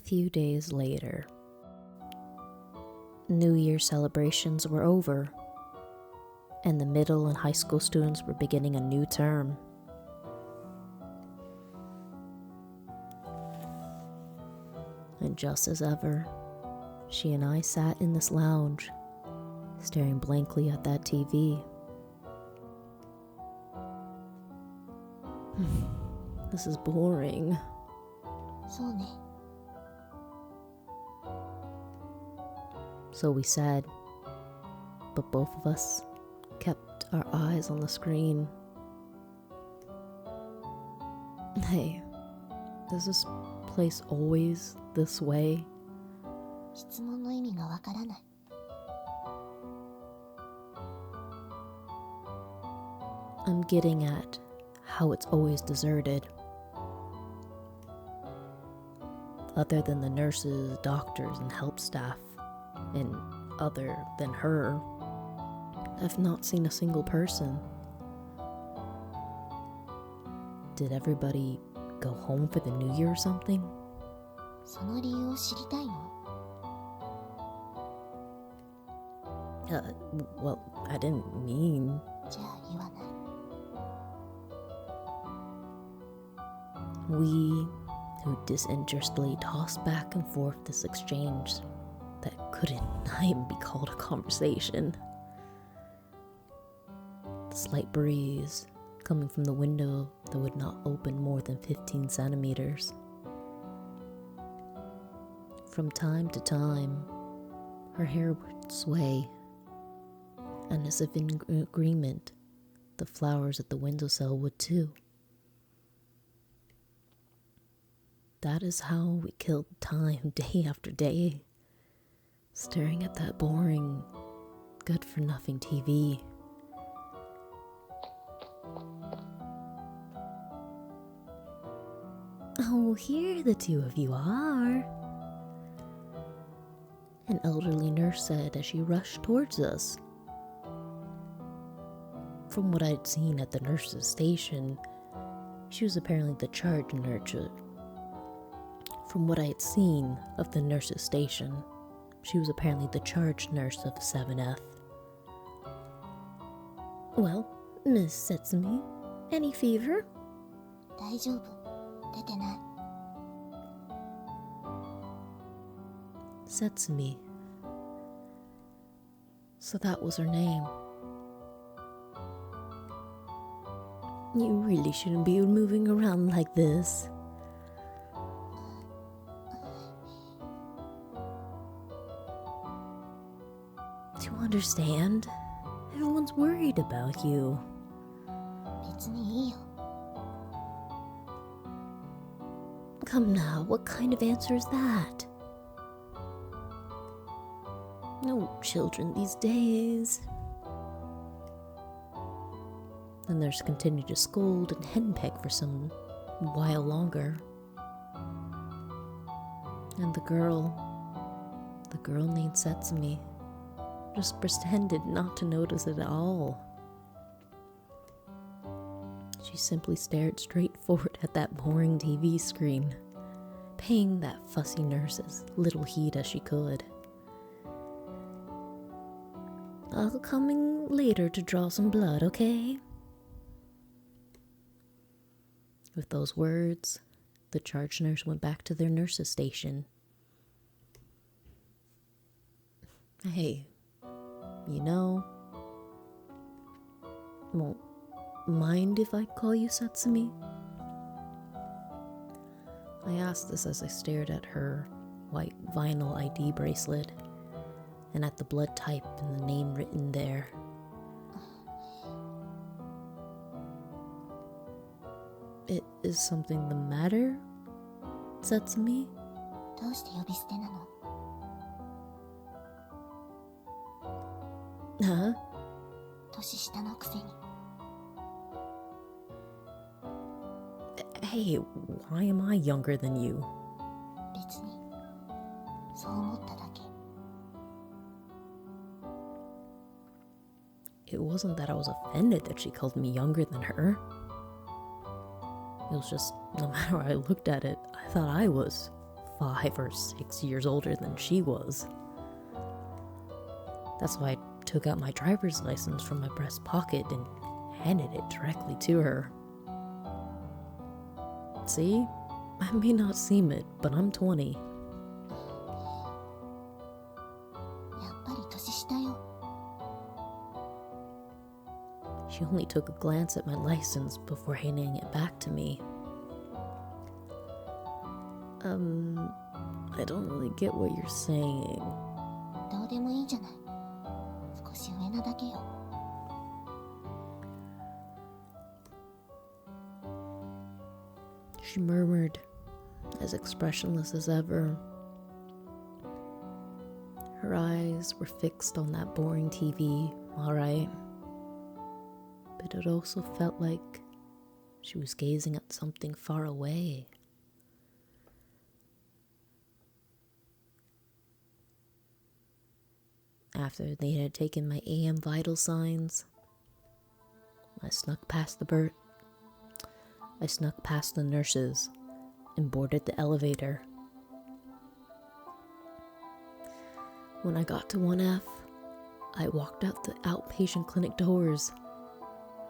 few days later. New Year celebrations were over, and the middle and high school students were beginning a new term. And just as ever, she and I sat in this lounge, staring blankly at that TV. This is boring. そうね。 So we said, but both of us kept our eyes on the screen. Hey, is this place always this way? 質問の意味がわからない。 I'm getting at how it's always deserted. Other than the nurses, doctors, and help staff, and other than her, I've not seen a single person. Did everybody go home for the New Year or something? その理由を知りたいの？ Well, I didn't mean... じゃあ言わない。 We, who disinterestedly tossed back and forth this exchange that couldn't even be called a conversation. The slight breeze coming from the window that would not open more than 15 centimeters. From time to time, her hair would sway, and as if in agreement, the flowers at the windowsill would too. That is how we killed time day after day, staring at that boring, good-for-nothing TV. Oh, here the two of you are, an elderly nurse said as she rushed towards us. From what I'd seen at the nurse's station, she was apparently the charge nurse. From what I had seen of the nurse's station, she was apparently the charge nurse of 7F. Well, Miss Setsumi, any fever? 大丈夫。出てない。 Setsumi. So that was her name. You really shouldn't be moving around like this. Do you understand? Everyone's worried about you. 別にいいよ。 Come now, what kind of answer is that? No children these days. The nurse continued to scold and henpeck for some while longer. And the girl named Setsumi, just pretended not to notice it at all. She simply stared straight forward at that boring TV screen, paying that fussy nurse as little heed as she could. I'll come in later to draw some blood, okay? With those words, the charge nurse went back to their nurse's station. Hey, you know, won't mind if I call you Setsumi? I asked this as I stared at her white vinyl ID bracelet and at the blood type and the name written there. Is something the matter, Setsumi? どうして呼び捨てなの？ Huh? 年下のくせに。 Hey, why am I younger than you? 別に。そう思っただけ。 It wasn't that I was offended that she called me younger than her. It was just, no matter how I looked at it, I thought I was 5 or 6 years older than she was. That's why I took out my driver's license from my breast pocket and handed it directly to her. See? I may not seem it, but I'm 20. やっぱり年下よ。 She only took a glance at my license before handing it back to me. I don't really get what you're saying. どうでもいいじゃない。少し上なだけよ。 She murmured, as expressionless as ever. Her eyes were fixed on that boring TV, all right. But it also felt like she was gazing at something far away. After they had taken my AM vital signs, I snuck past the nurses and boarded the elevator. When I got to 1F, I walked out the outpatient clinic doors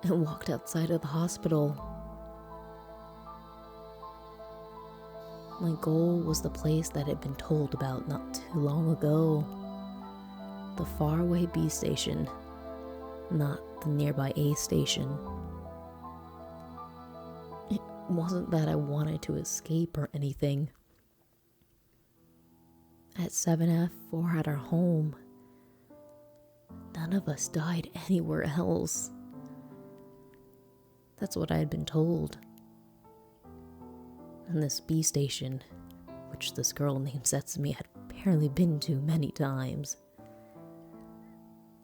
and walked outside of the hospital. My goal was the place that I'd been told about not too long ago. The faraway B station, not the nearby A station. It wasn't that I wanted to escape or anything. At 7F or at our home, none of us died anywhere else. That's what I had been told. And this B station, which this girl named Setsumi had apparently been to many times.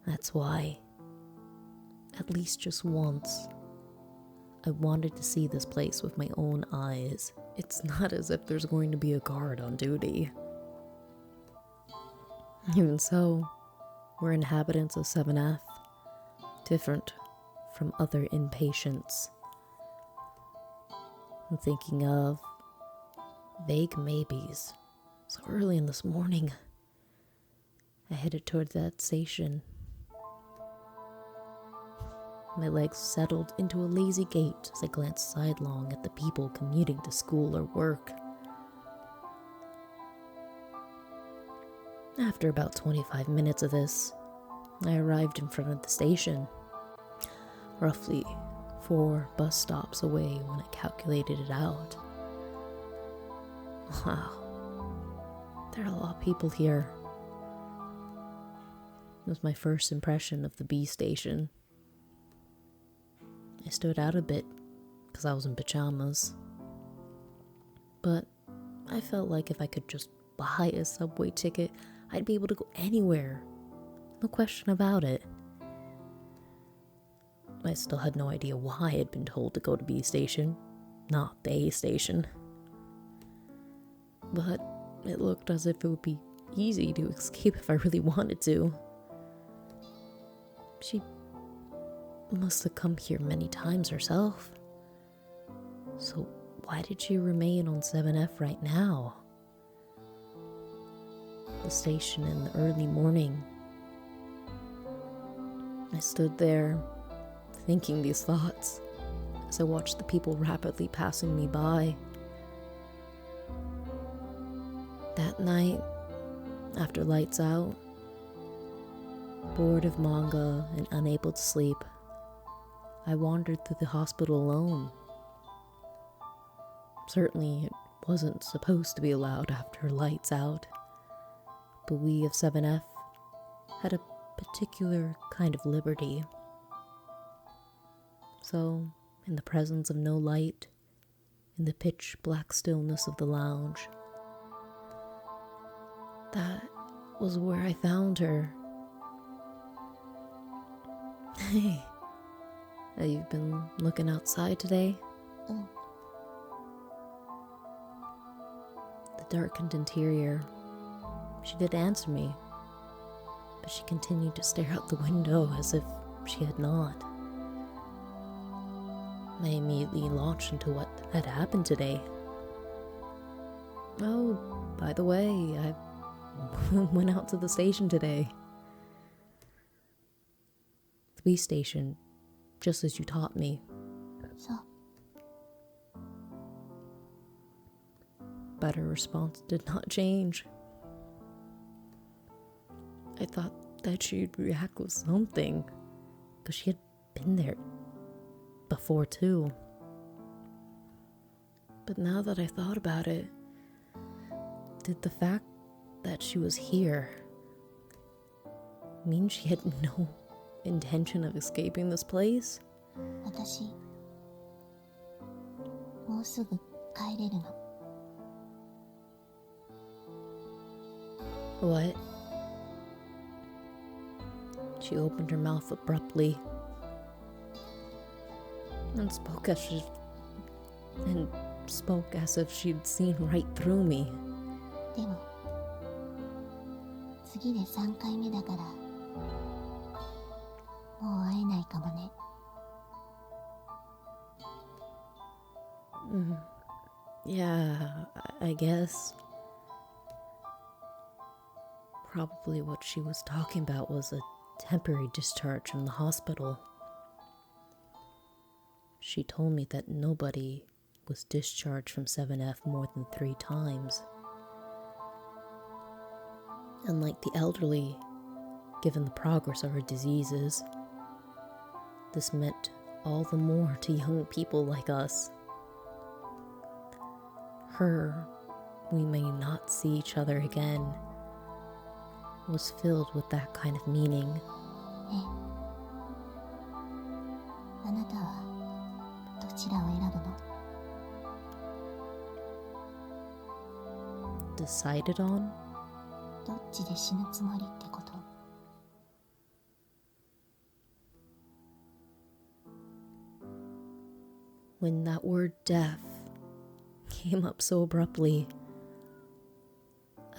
That's why, at least just once, I wanted to see this place with my own eyes. It's not as if there's going to be a guard on duty. Even so, we're inhabitants of 7F, different from other inpatients. I'm thinking of vague maybes. So early in this morning, I headed toward that station. My legs settled into a lazy gait as I glanced sidelong at the people commuting to school or work. After about 25 minutes of this, I arrived in front of the station, roughly 4 bus stops away when I calculated it out. Wow, there are a lot of people here. It was my first impression of the B station. I stood out a bit because I was in pajamas. But I felt like if I could just buy a subway ticket, I'd be able to go anywhere. No question about it. I still had no idea why I had been told to go to B station, not the A station. But it looked as if it would be easy to escape if I really wanted to. She must have come here many times herself. So why did she remain on 7F right now? The station in the early morning. I stood there, thinking these thoughts, as I watched the people rapidly passing me by. That night, after lights out, bored of manga and unable to sleep, I wandered through the hospital alone. Certainly, it wasn't supposed to be allowed after lights out, but we of 7F had a particular kind of liberty. So, in the presence of no light, in the pitch black stillness of the lounge, that was where I found her. Hey, you've been looking outside today? The darkened interior. She did answer me, but she continued to stare out the window as if she had not. I immediately launched into what had happened today. Oh, By the way, I went out to the station today. The police station, just as you taught me. そう。 But her response did not change. I thought that she'd react with something, because she had been there before too. But now that I thought about it, did the fact that she was here mean she had no intention of escaping this place? 私、もうすぐ帰れるの。 What? She opened her mouth abruptly and spoke as if she'd seen right through me. でも、次で3回目だから、もう会えないかもね。Yeah, I guess. Probably what she was talking about was a temporary discharge from the hospital. She told me that nobody was discharged from 7F more than 3 times. Unlike the elderly, given the progress of her diseases, this meant all the more to young people like us. Her, we may not see each other again, was filled with that kind of meaning. ねえ、あなたはどちらを選ぶの？ Decided on? どっちで死ぬつもりってこと？ When that word death came up so abruptly,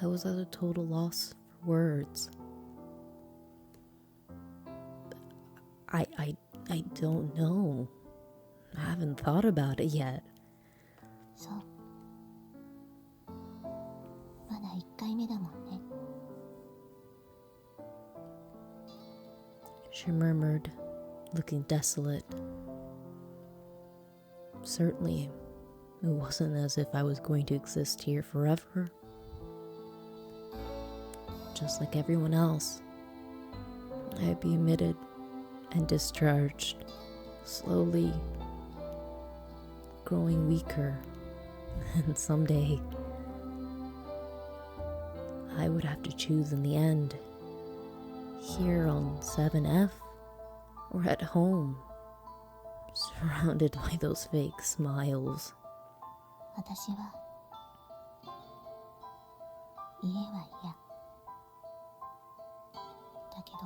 I was at a total loss for words. I don't know. I haven't thought about it yet. そう。まだ1回目だもんね。 She murmured, looking desolate. Certainly, it wasn't as if I was going to exist here forever. Just like everyone else, I'd be admitted and discharged, slowly growing weaker, and someday I would have to choose in the end, here on 7F or at home, surrounded by those fake smiles. 私は家は嫌。だけど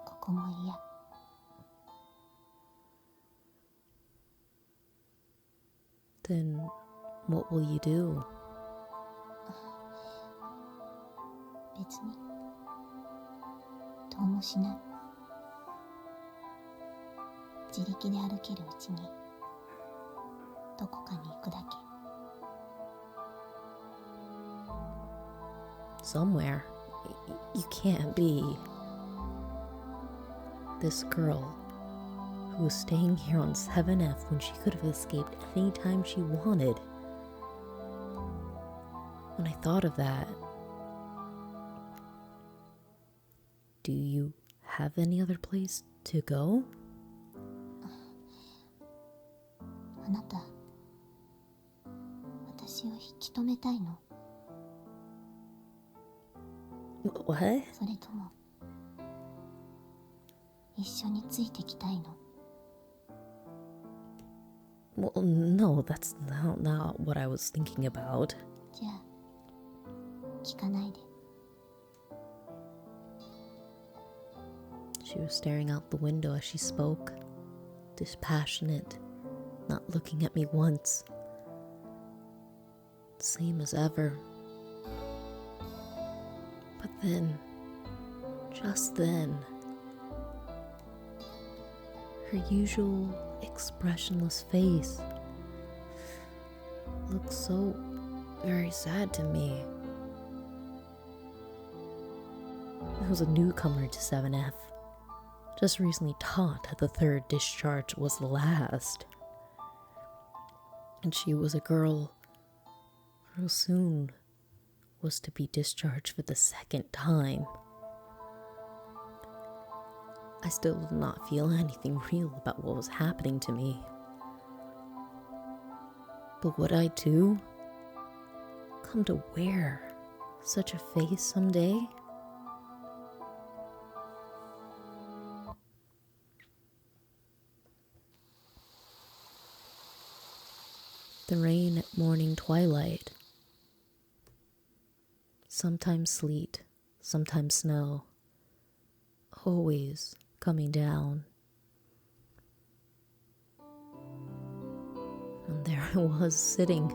ここも嫌。 Then what will you do? 別にどうもしない。自力で歩けるうちにどこかに行くだけ。 Somewhere. You can't be. This girl who was staying here on 7F when she could have escaped any time she wanted. When I thought of that, do you have any other place to go? あなた、私を引き止めたいの？ What? それとも一緒についてきたいの？ Well, no, that's not what I was thinking about. じゃあ聞かないで。 She was staring out the window as she spoke, dispassionate, not looking at me once. Same as ever. But then, just then, her usual expressionless face looked so very sad to me. I was a newcomer to 7F, just recently taught that the third discharge was the last. And she was a girl who soon was to be discharged for the second time. I still did not feel anything real about what was happening to me. But would I too come to wear such a face someday? The rain at morning twilight. Sometimes sleet, sometimes snow. Always coming down. And there I was sitting,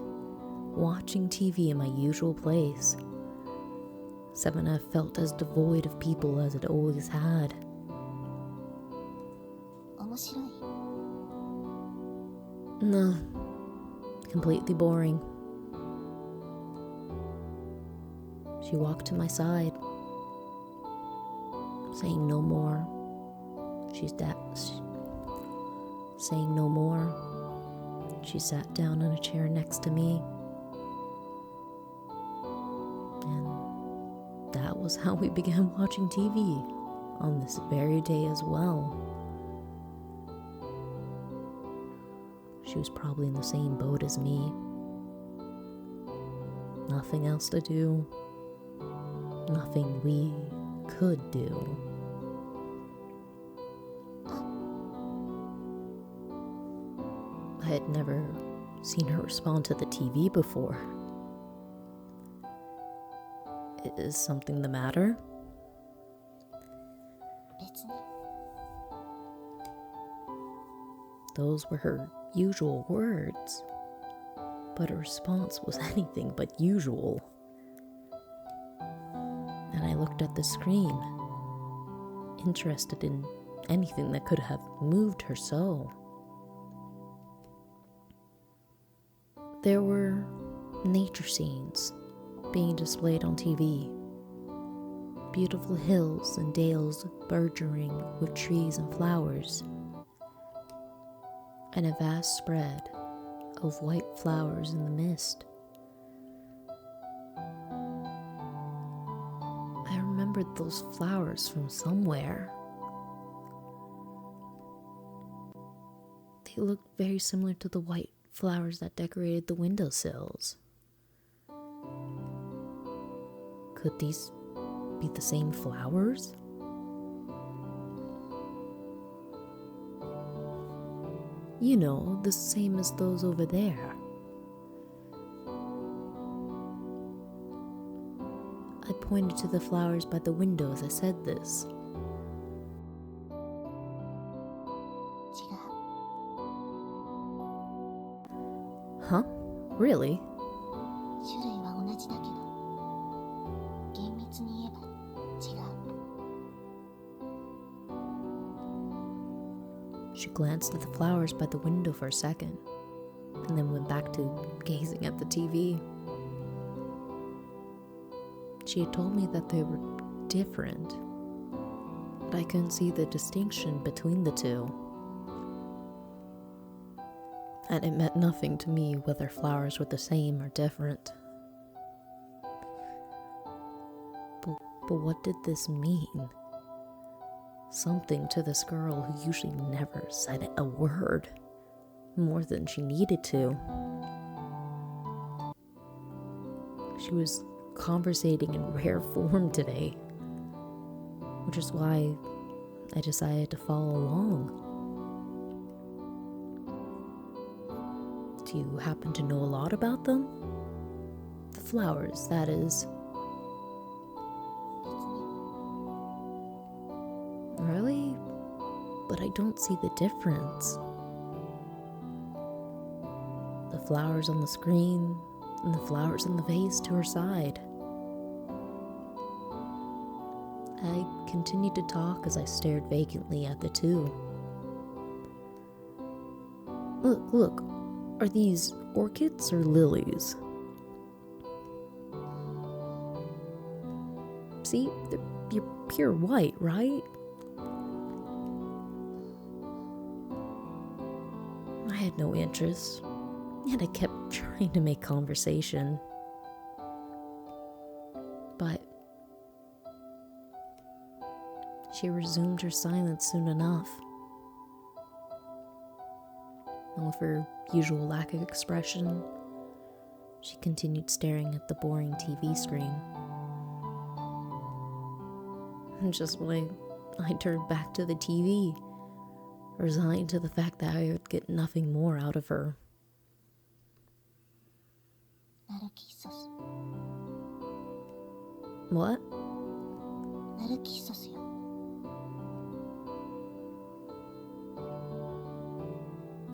watching TV in my usual place. 7F felt as devoid of people as it always had. 面白い No, completely boring. She walked to my side, saying no more. Saying no more. She sat down on a chair next to me. And that was how we began watching TV on this very day as well. She was probably in the same boat as me. Nothing else to do. Nothing we could do. I had never seen her respond to the TV before. Is something the matter? 別に Those were her usual words, but her response was anything but usual. And I looked at the screen, interested in anything that could have moved her so. There were nature scenes being displayed on TV. Beautiful hills and dales burgeoning with trees and flowers, and a vast spread of white flowers in the mist. I remembered those flowers from somewhere. They looked very similar to the white flowers that decorated the windowsills. Could these be the same flowers? You know, the same as those over there. I pointed to the flowers by the window as I said this. 違う Huh? Really? 種類は同じだけど厳密に言えば違う She glanced at the flowers by the window for a second, and then went back to gazing at the TV. She had told me that they were different, but I couldn't see the distinction between the two. And it meant nothing to me whether flowers were the same or different. But what did this mean? Something to this girl who usually never said a word, more than she needed to. She was conversating in rare form today, which is why I decided to follow along. Do you happen to know a lot about them? The flowers, that is. 別に Really? But I don't see the difference. The flowers on the screen and the flowers in the vase to her side. I continued to talk as I stared vacantly at the two. Look, are these orchids or lilies? See, you're pure white, right? I had no interest, and I kept trying to make conversation. But she resumed her silence soon enough. And with her usual lack of expression, she continued staring at the boring TV screen. And just when I turned back to the TV, resigned to the fact that I would get nothing more out of her. Narcissus. What? Narcissus よ。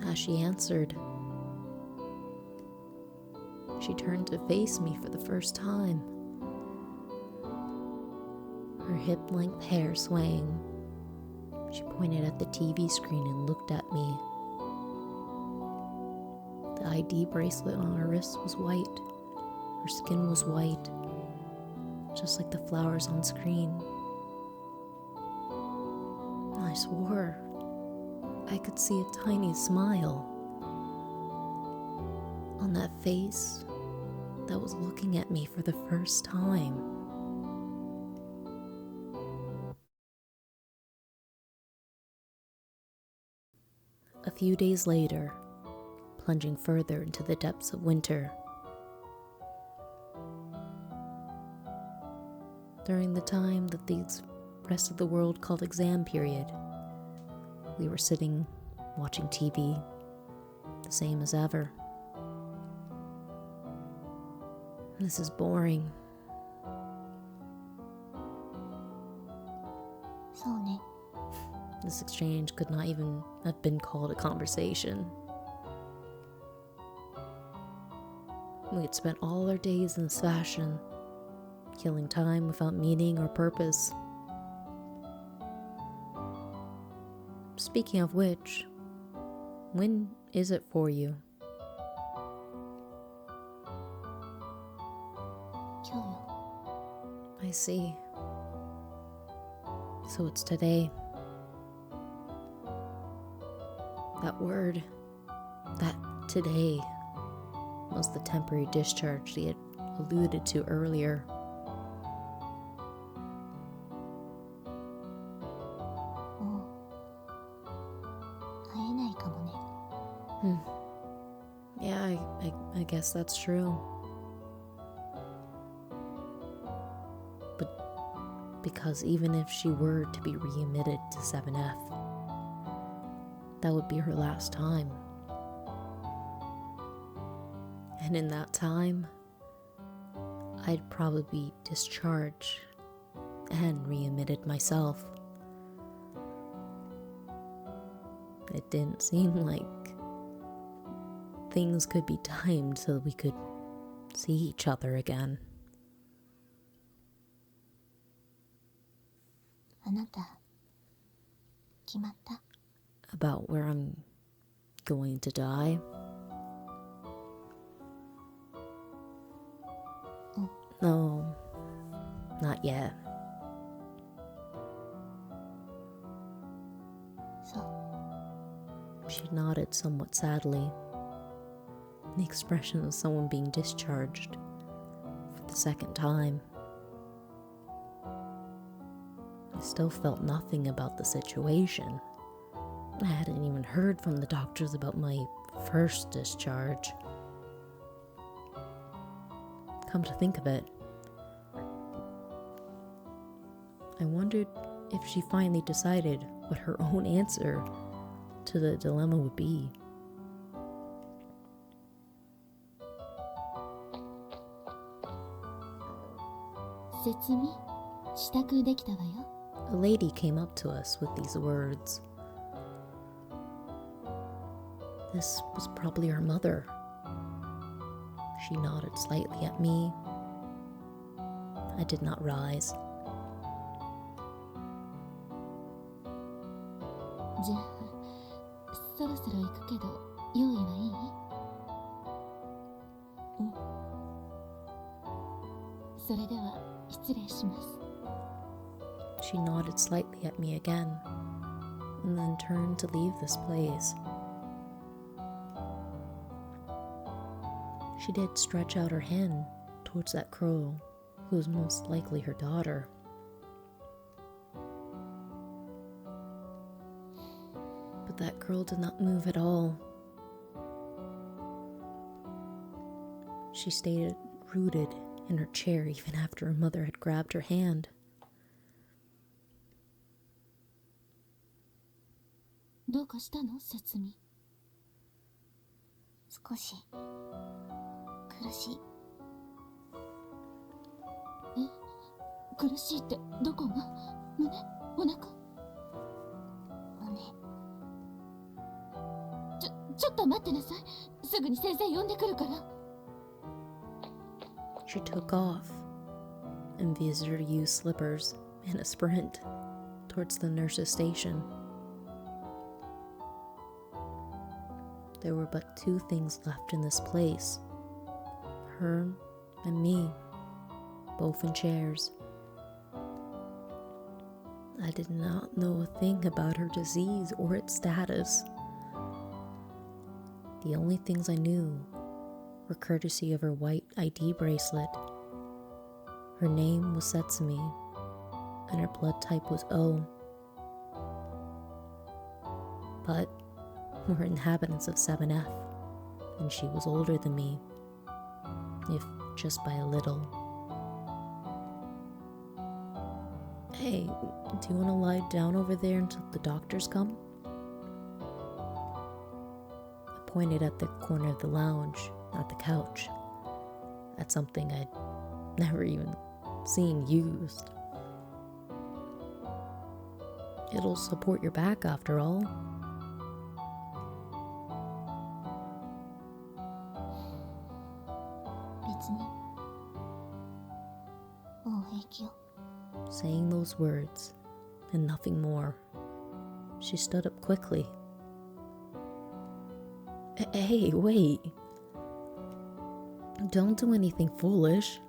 As she answered, she turned to face me for the first time. Her hip-length hair swaying, she pointed at the TV screen and looked at me. The ID bracelet on her wrist was white. Her skin was white, just like the flowers on screen. I swore I could see a tiny smile on that face that was looking at me for the first time. A few days later, plunging further into the depths of winter, during the time that the rest of the world called exam period, we were sitting, watching TV, the same as ever. This is boring. そうね。 This exchange could not even have been called a conversation. We had spent all our days in this fashion, killing time without meaning or purpose. Speaking of which, when is it for you? 今日よ。 I see. So it's today. That word, that today, was the temporary discharge he had alluded to earlier. もう会えないかもね。 Yeah, I guess that's true. But because even if she were to be readmitted to 7F, that would be her last time. And in that time, I'd probably be discharged and readmitted myself. It didn't seem like things could be timed so that we could see each other again. あなた、決まった？ About where I'm going to die? No, not yet. そう。 She nodded somewhat sadly, the expression of someone being discharged for the second time. I still felt nothing about the situation. I hadn't even heard from the doctors about my first discharge. Come to think of it, I wondered if she finally decided what her own answer to the dilemma would be. 説明支度できたわよ。 A lady came up to us with these words. This was probably her mother. She nodded slightly at me. I did not rise. じゃあ、そろそろ行くけど、用意はいい？うん。それでは失礼します。She nodded slightly at me again, and then turned to leave this place. She did stretch out her hand towards that crow, who was most likely her daughter. But that girl did not move at all. She stayed rooted in her chair even after her mother had grabbed her hand. どうかしたの、節美。少し苦しい。苦しいってどこが？胸？お腹？胸。ちょっと待ってなさい。すぐに先生呼んでくるから。She took off and visitor used slippers in a sprint towards the nurse's station. There were but two things left in this place, her and me, both in chairs. I did not know a thing about her disease or its status. The only things I knew were courtesy of her white ID bracelet. Her name was Setsumi, and her blood type was O. But we're inhabitants of 7F, and she was older than me, if just by a little. Hey, do you want to lie down over there until the doctors come? I pointed at the corner of the lounge, not the couch, at something I'd never even seen used. It'll support your back after all. 別に。もう平気よ。 Saying those words, and nothing more, she stood up quickly. Hey, wait. Don't do anything foolish.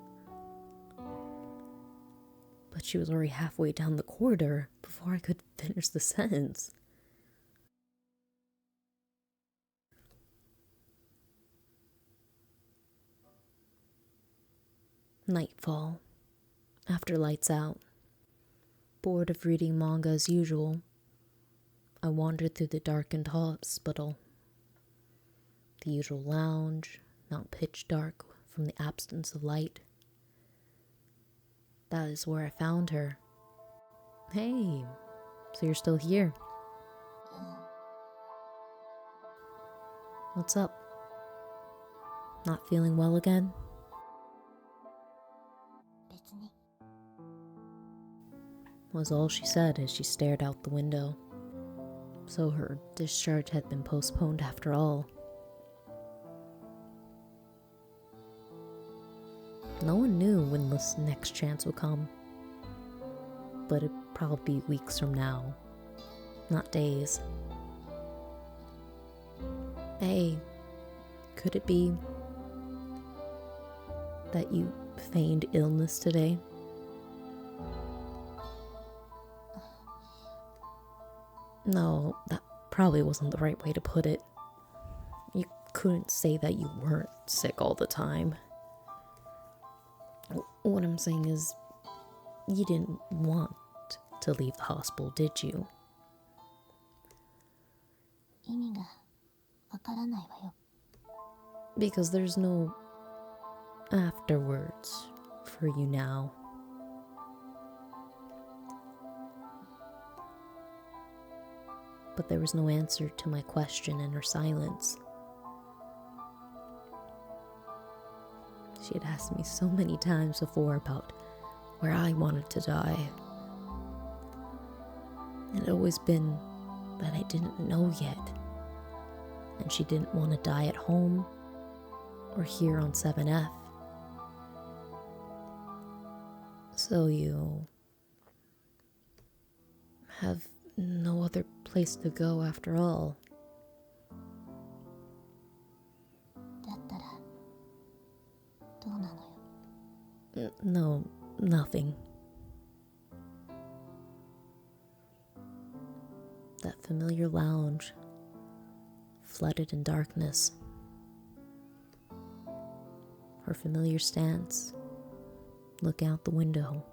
But she was already halfway down the corridor before I could finish the sentence. Nightfall. After lights out. Bored of reading manga as usual, I wandered through the darkened hospital. The usual lounge, now pitch dark from the absence of light. That is where I found her. Hey, so you're still here? What's up? Not feeling well again? 別に。 Was all she said as she stared out the window. So her discharge had been postponed after all. No one knew when this next chance would come. But it'd probably be weeks from now, not days. Hey, could it be that you feigned illness today? No, that probably wasn't the right way to put it. You couldn't say that you weren't sick all the time. What I'm saying is, you didn't want to leave the hospital, did you? 意味がわからないわよ。 Because there's no afterwards for you now. But there was no answer to my question in her silence. She had asked me so many times before about where I wanted to die. It had always been that I didn't know yet. And she didn't want to die at home or here on 7F. So you have no other place to go after all. だったらどうなのよ。 No, nothing. that familiar lounge, flooded in darkness. Her familiar stance, look out the window,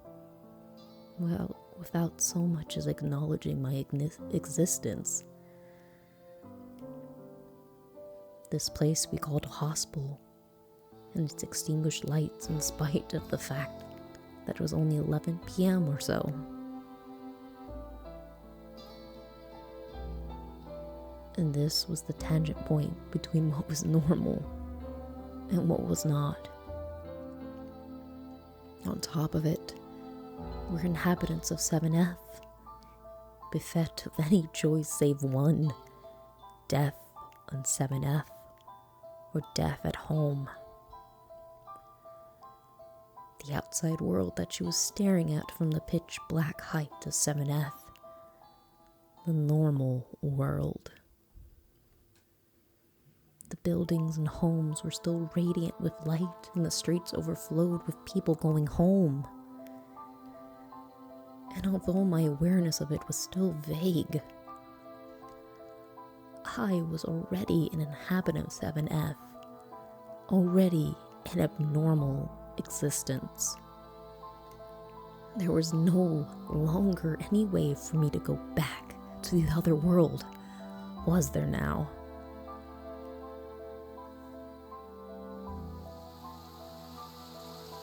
without so much as acknowledging my existence. This place we called a hospital, and its extinguished lights in spite of the fact that it was only 11 p.m. or so. And this was the tangent point between what was normal and what was not. On top of it, we're inhabitants of 7F, bereft of any choice save one: death on 7F, or death at home. The outside world that she was staring at from the pitch black height of 7F. The normal world. The buildings and homes were still radiant with light, and the streets overflowed with people going home. And although my awareness of it was still vague, I was already an inhabitant of 7F, already an abnormal existence. There was no longer any way for me to go back to the other world, was there now?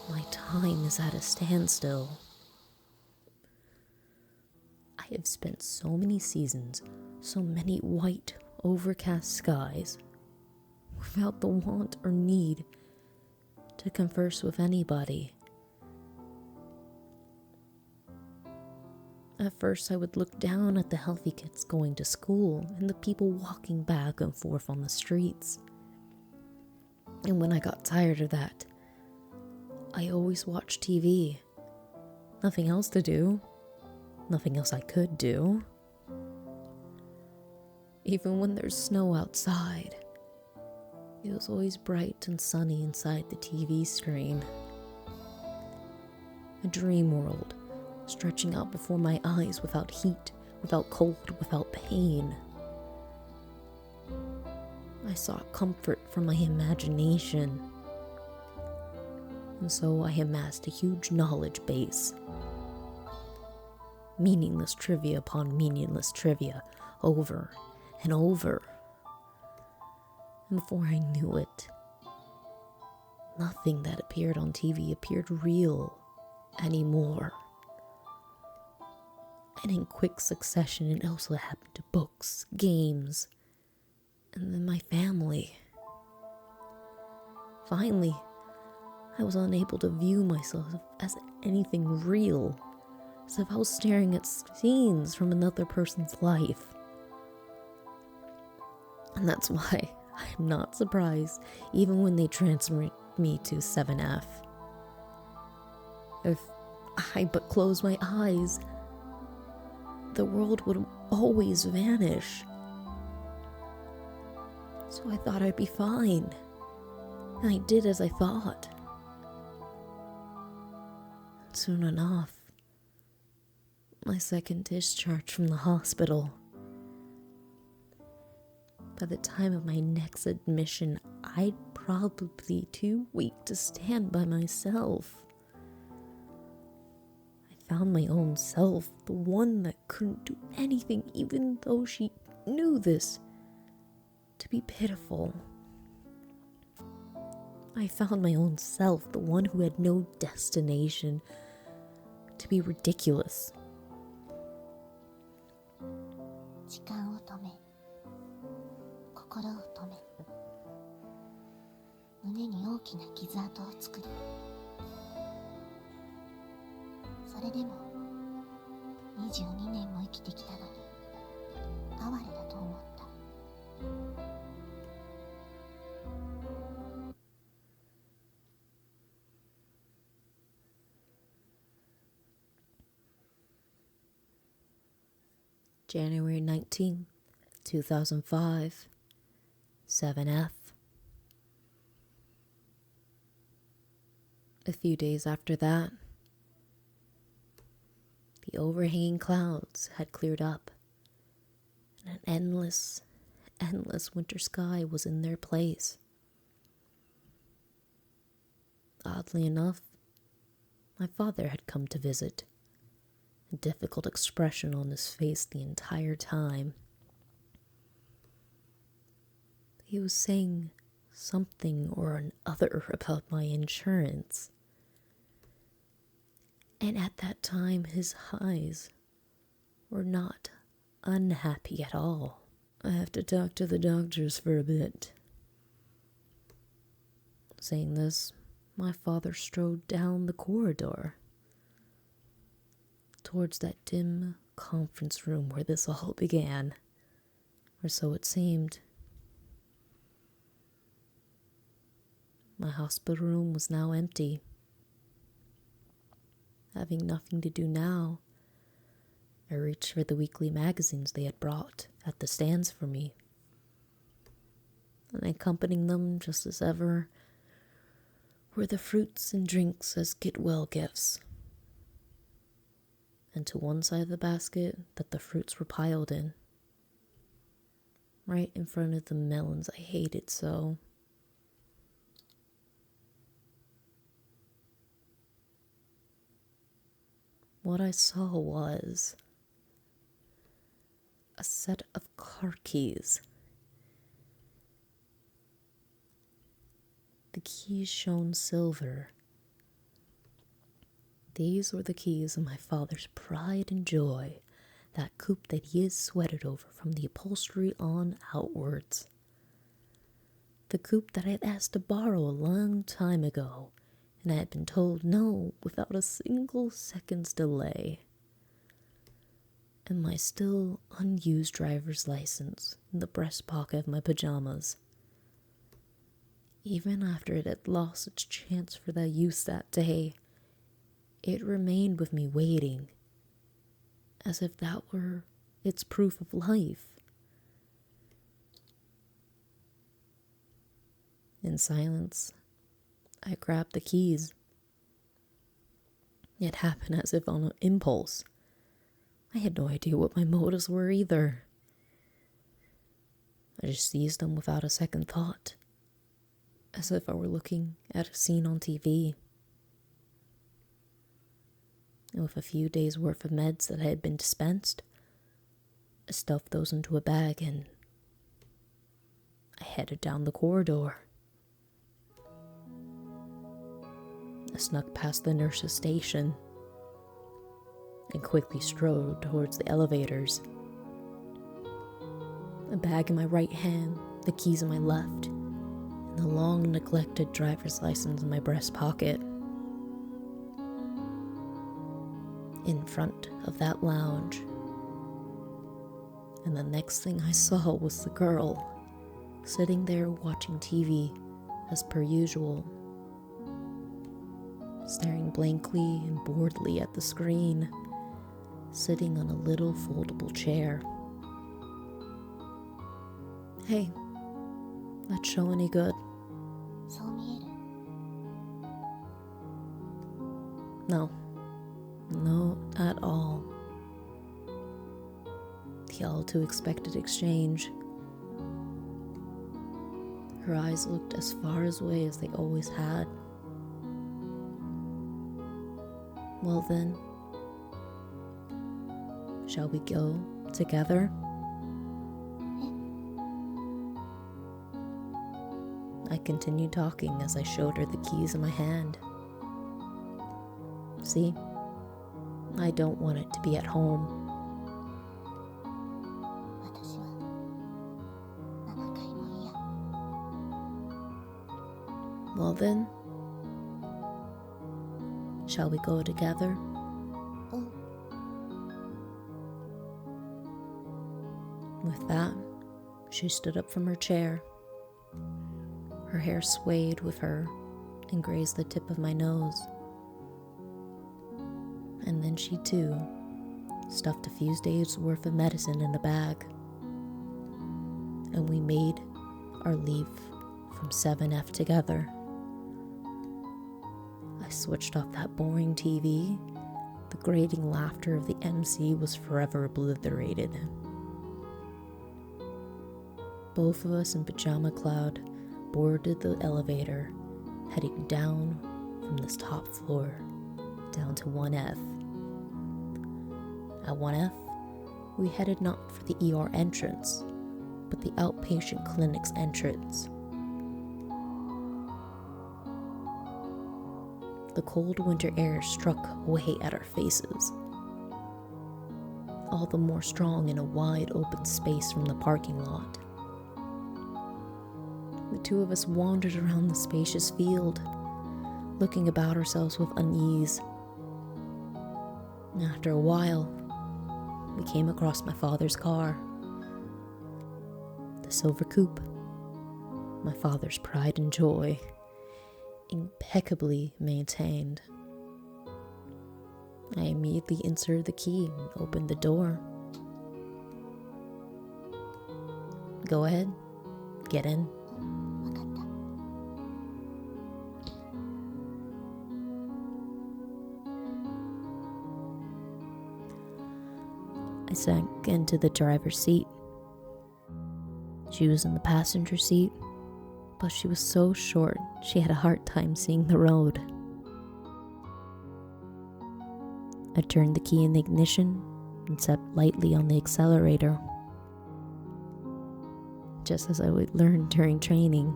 My time is at a standstill. I have spent so many seasons, so many white, overcast skies, without the want or need to converse with anybody. At first, I would look down at the healthy kids going to school and the people walking back and forth on the streets. And when I got tired of that, I always watched TV. Nothing else to do. Nothing else I could do. Even when there's snow outside, it was always bright and sunny inside the TV screen. A dream world, stretching out before my eyes without heat, without cold, without pain. I sought comfort from my imagination. And so I amassed a huge knowledge base. Meaningless trivia upon meaningless trivia, over and over. And before I knew it, nothing that appeared on TV appeared real anymore. And in quick succession, it also happened to books, games, and then my family. Finally, I was unable to view myself as anything real, as if I was staring at scenes from another person's life. And that's why I'm not surprised, even when they transferred me to 7F. If I but closed my eyes, the world would always vanish. So I thought I'd be fine, and I did as I thought. Soon enough, my second discharge from the hospital. By the time of my next admission, I'd probably be too weak to stand by myself. I found my own self, the one that couldn't do anything even though she knew this, to be pitiful. I found my own self, the one who had no destination, to be ridiculous. 時間を止め、心を止め、胸に大きな傷跡を作り、それでも22年も生きてきたのに哀れだと思った。January 19th, 2005, 7F. A few days after that, the overhanging clouds had cleared up, and an endless, endless winter sky was in their place. Oddly enough, my father had come to visit, a difficult expression on his face the entire time. He was saying something or another about my insurance. And at that time, his eyes were not unhappy at all. I have to talk to the doctors for a bit. Saying this, my father strode down the corridor towards that dim conference room where this all began, or so it seemed. My hospital room was now empty. Having nothing to do now, I reached for the weekly magazines they had brought at the stands for me. And accompanying them, just as ever, were the fruits and drinks as get-well gifts. And to one side of the basket that the fruits were piled in, right in front of the melons I hated so. What I saw was a set of car keys. The keys shone silver. These were the keys of my father's pride and joy, that coupe that he had sweated over from the upholstery on outwards. The coupe that I had asked to borrow a long time ago, and I had been told no without a single second's delay. And my still unused driver's license in the breast pocket of my pajamas. Even after it had lost its chance for that use that day, it remained with me waiting, as if that were its proof of life. In silence, I grabbed the keys. It happened as if on an impulse. I had no idea what my motives were either. I just seized them without a second thought, as if I were looking at a scene on TV. And with a few days' worth of meds that had been dispensed, I stuffed those into a bag and I headed down the corridor. I snuck past the Narcissu station and quickly strode towards the elevators. A bag in my right hand, the keys in my left, and the long-neglected driver's license in my breast pocket. In front of that lounge, and the next thing I saw was the girl sitting there watching TV as per usual, staring blankly and boredly at the screen, sitting on a little foldable chair. Hey, that show any good? そう見える No, at all. The all too expected exchange. Her eyes looked as far away as they always had. Well then, shall we go together? I continued talking as I showed her the keys in my hand. See, I don't want it to be at home. 私は7回も嫌 Well then, shall we go together? うん With that, she stood up from her chair. Her hair swayed with her and grazed the tip of my nose. And then she too stuffed a few days' worth of medicine in the bag. And we made our leave from 7F together. I switched off that boring TV. The grating laughter of the MC was forever obliterated. Both of us in pajama cloud boarded the elevator, heading down from this top floor down to 1F. At 1F, we headed not for the ER entrance, but the outpatient clinic's entrance. The cold winter air struck away at our faces, all the more strong in a wide open space from the parking lot. The two of us wandered around the spacious field, looking about ourselves with unease. After a while, we came across my father's car. The silver coupe, my father's pride and joy, impeccably maintained. I immediately inserted the key and opened the door. Go ahead, get in. わかった。 I sank into the driver's seat. She was in the passenger seat, but she was so short she had a hard time seeing the road. I turned the key in the ignition and stepped lightly on the accelerator, just as I would learn during training.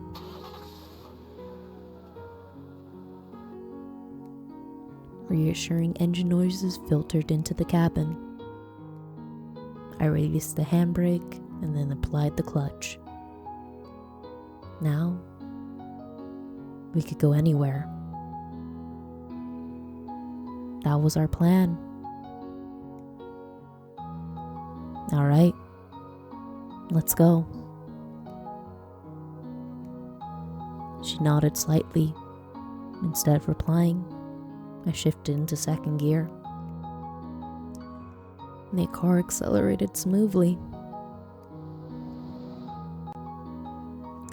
Reassuring engine noises filtered into the cabin. I released the handbrake and then applied the clutch. Now, we could go anywhere. That was our plan. All right, let's go. She nodded slightly. Instead of replying, I shifted into second gear. The car accelerated smoothly.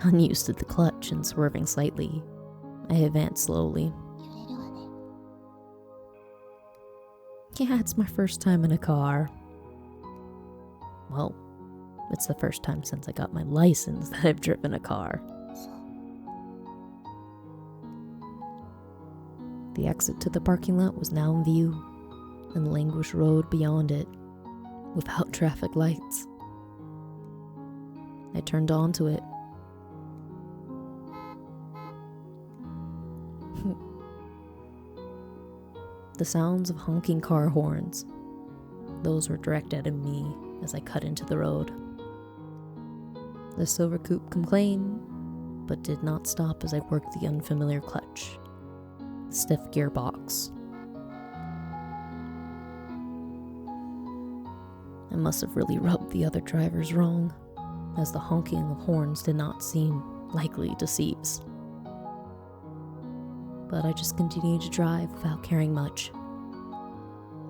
Unused to the clutch and swerving slightly, I advanced slowly. 揺れるわね。 Yeah, it's my first time in a car. Well, it's the first time since I got my license that I've driven a car. そう。 The exit to the parking lot was now in view, and the languished road beyond it, without traffic lights. I turned onto it. The sounds of honking car horns, those were directed at me as I cut into the road. The silver coupe complained, but did not stop as I worked the unfamiliar clutch, the stiff gearbox. I must have really rubbed the other drivers wrong, as the honking of horns did not seem likely to cease. But I just continued to drive without caring much.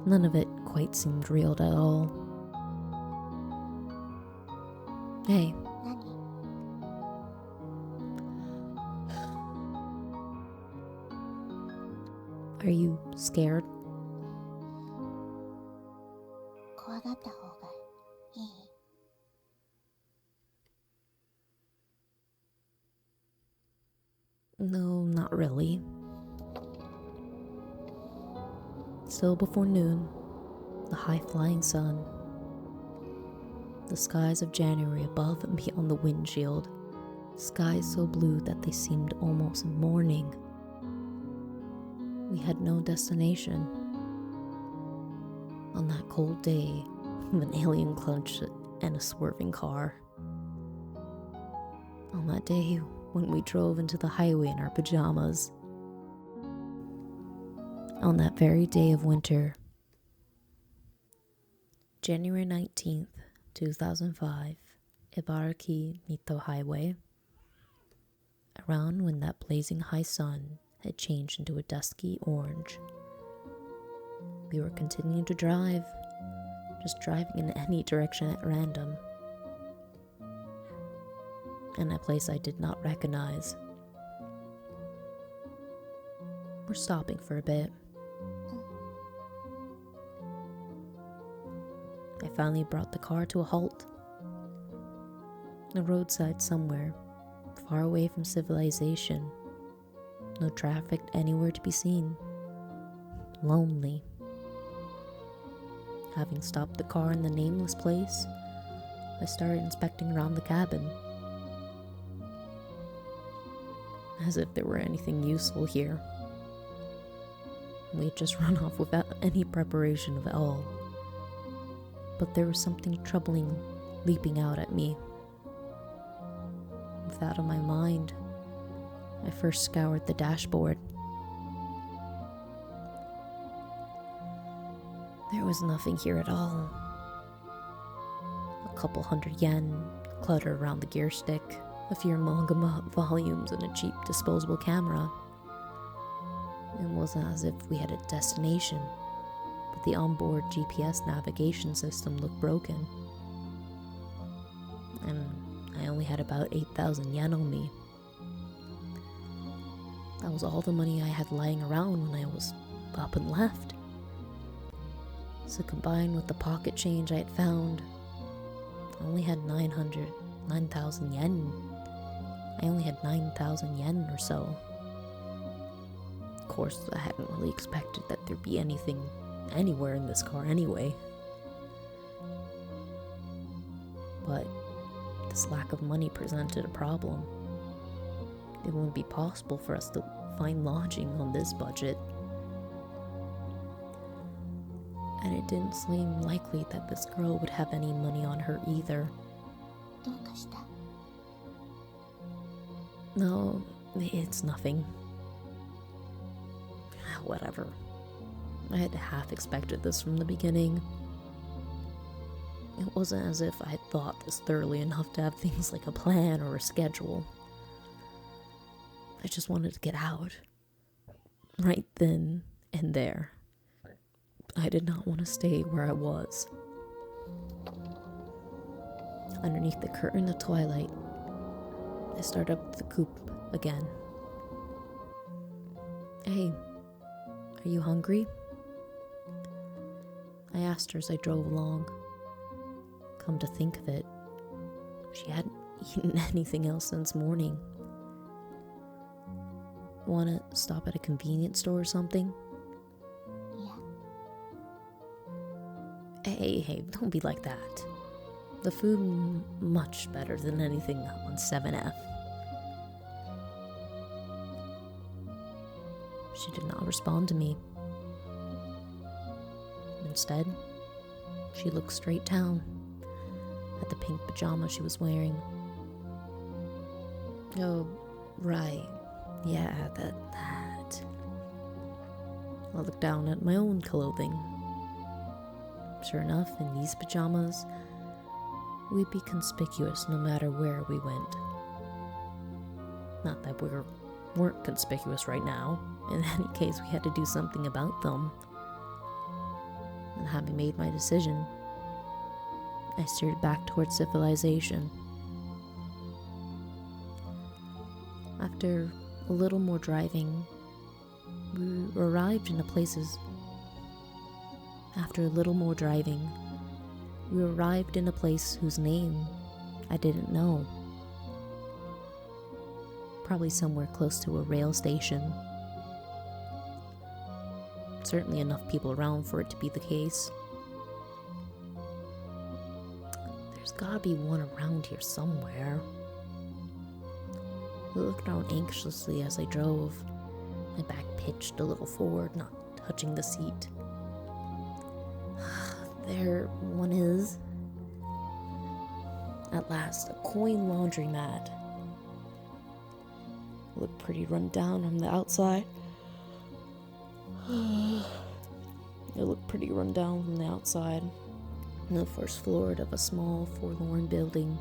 None of it quite seemed real at all. Hey, 何？ are you scared? 怖がった方がいい？ No, not really. Still before noon, the high-flying sun, the skies of January above and beyond the windshield, skies so blue that they seemed almost morning. We had no destination. On that cold day, with an alien clutch and a swerving car. On that day when we drove into the highway in our pajamas. On that very day of winter, January 19th, 2005, Ibaraki Mito Highway, around when that blazing high sun had changed into a dusky orange. We were continuing to drive, just driving in any direction at random, in a place I did not recognize. We're stopping for a bit. I finally brought the car to a halt. A roadside somewhere, far away from civilization. No traffic anywhere to be seen. Lonely. Having stopped the car in the nameless place, I started inspecting around the cabin. As if there were anything useful here. We had just run off without any preparation at all. But there was something troubling leaping out at me. With that on my mind, I first scoured the dashboard. There was nothing here at all. A couple hundred yen cluttered around the gear stick, a few manga volumes, and a cheap disposable camera. It wasn't as if we had a destination, but the onboard GPS navigation system looked broken. And I only had about 8,000 yen on me. That was all the money I had lying around when I was up and left. So combined with the pocket change I had found, I only had 9,000 yen. I only had 9,000 yen or so. Of course, I hadn't really expected that there'd be anything anywhere in this car anyway. But this lack of money presented a problem. It wouldn't be possible for us to find lodging on this budget. And it didn't seem likely that this girl would have any money on her either. No, it's nothing. Whatever. I had half expected this from the beginning. It wasn't as if I had thought this thoroughly enough to have things like a plan or a schedule. I just wanted to get out. Right then and there. I did not want to stay where I was. Underneath the curtain of twilight, I started up the coupe again. Hey, are you hungry? I asked her as I drove along. Come to think of it, she hadn't eaten anything else since morning. Wanna stop at a convenience store or something? Hey, don't be like that. The food much better than anything on 7F. She did not respond to me. Instead, she looked straight down at the pink pajamas she was wearing. Oh, right. Yeah, that. I looked down at my own clothing. Sure enough, in these pajamas, we'd be conspicuous no matter where we went. Not that we weren't conspicuous right now. In any case, we had to do something about them. And having made my decision, I steered back towards civilization. After a little more driving, we arrived in a place whose name I didn't know. Probably somewhere close to a rail station. Certainly enough people around for it to be the case. There's gotta be one around here somewhere. I looked around anxiously as I drove. My back pitched a little forward, not touching the seat. There one is. At last, a coin laundromat. Looked pretty run down from the outside. It looked pretty run down from the outside. On the first floor of a small, forlorn building.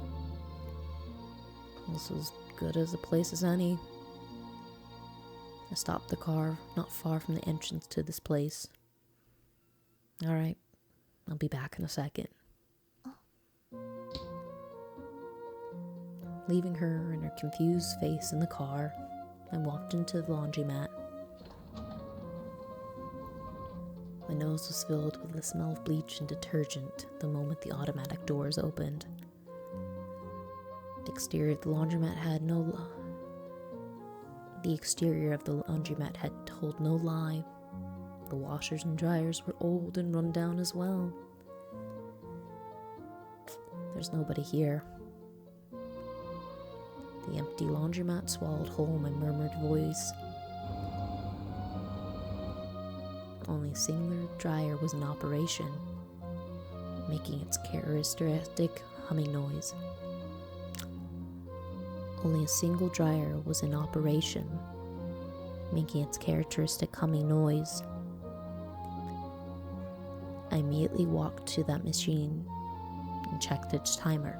This was good as a place as any. I stopped the car not far from the entrance to this place. Alright, I'll be back in a second. Leaving her and her confused face in the car, I walked into the laundromat. My nose was filled with the smell of bleach and detergent the moment the automatic doors opened. The exterior of the laundromat had told no lie. The washers and dryers were old and run down as well. There's nobody here. The empty laundromat swallowed whole my murmured voice. Only a singular dryer was in operation, making its characteristic humming noise. Only a single dryer was in operation, making its characteristic humming noise. I immediately walked to that machine and checked its timer.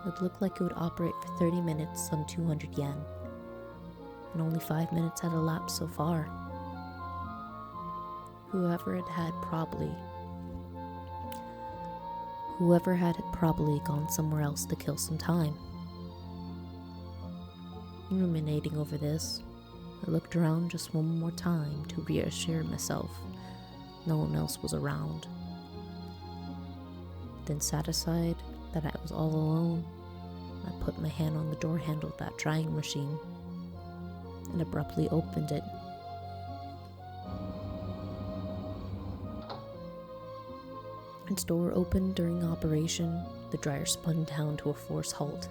It looked like it would operate for 30 minutes on 200 yen, and only 5 minutes had elapsed so far. Whoever had probably gone somewhere else to kill some time. Ruminating over this, I looked around just one more time to reassure myself no one else was around. Then, satisfied that I was all alone, I put my hand on the door handle of that drying machine and abruptly opened it. Its door opened during operation. The dryer spun down to a forced halt.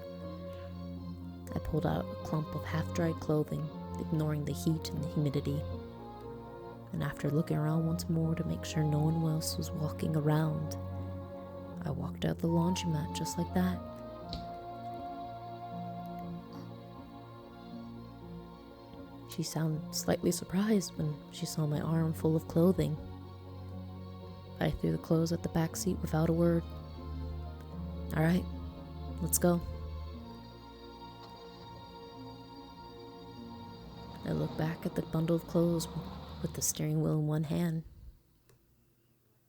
I pulled out a clump of half-dried clothing, ignoring the heat and the humidity. And after looking around once more to make sure no one else was walking around, I walked out the laundromat just like that. She sounded slightly surprised when she saw my arm full of clothing. I threw the clothes at the back seat without a word. All right, let's go. I looked back at the bundle of clothes with the steering wheel in one hand.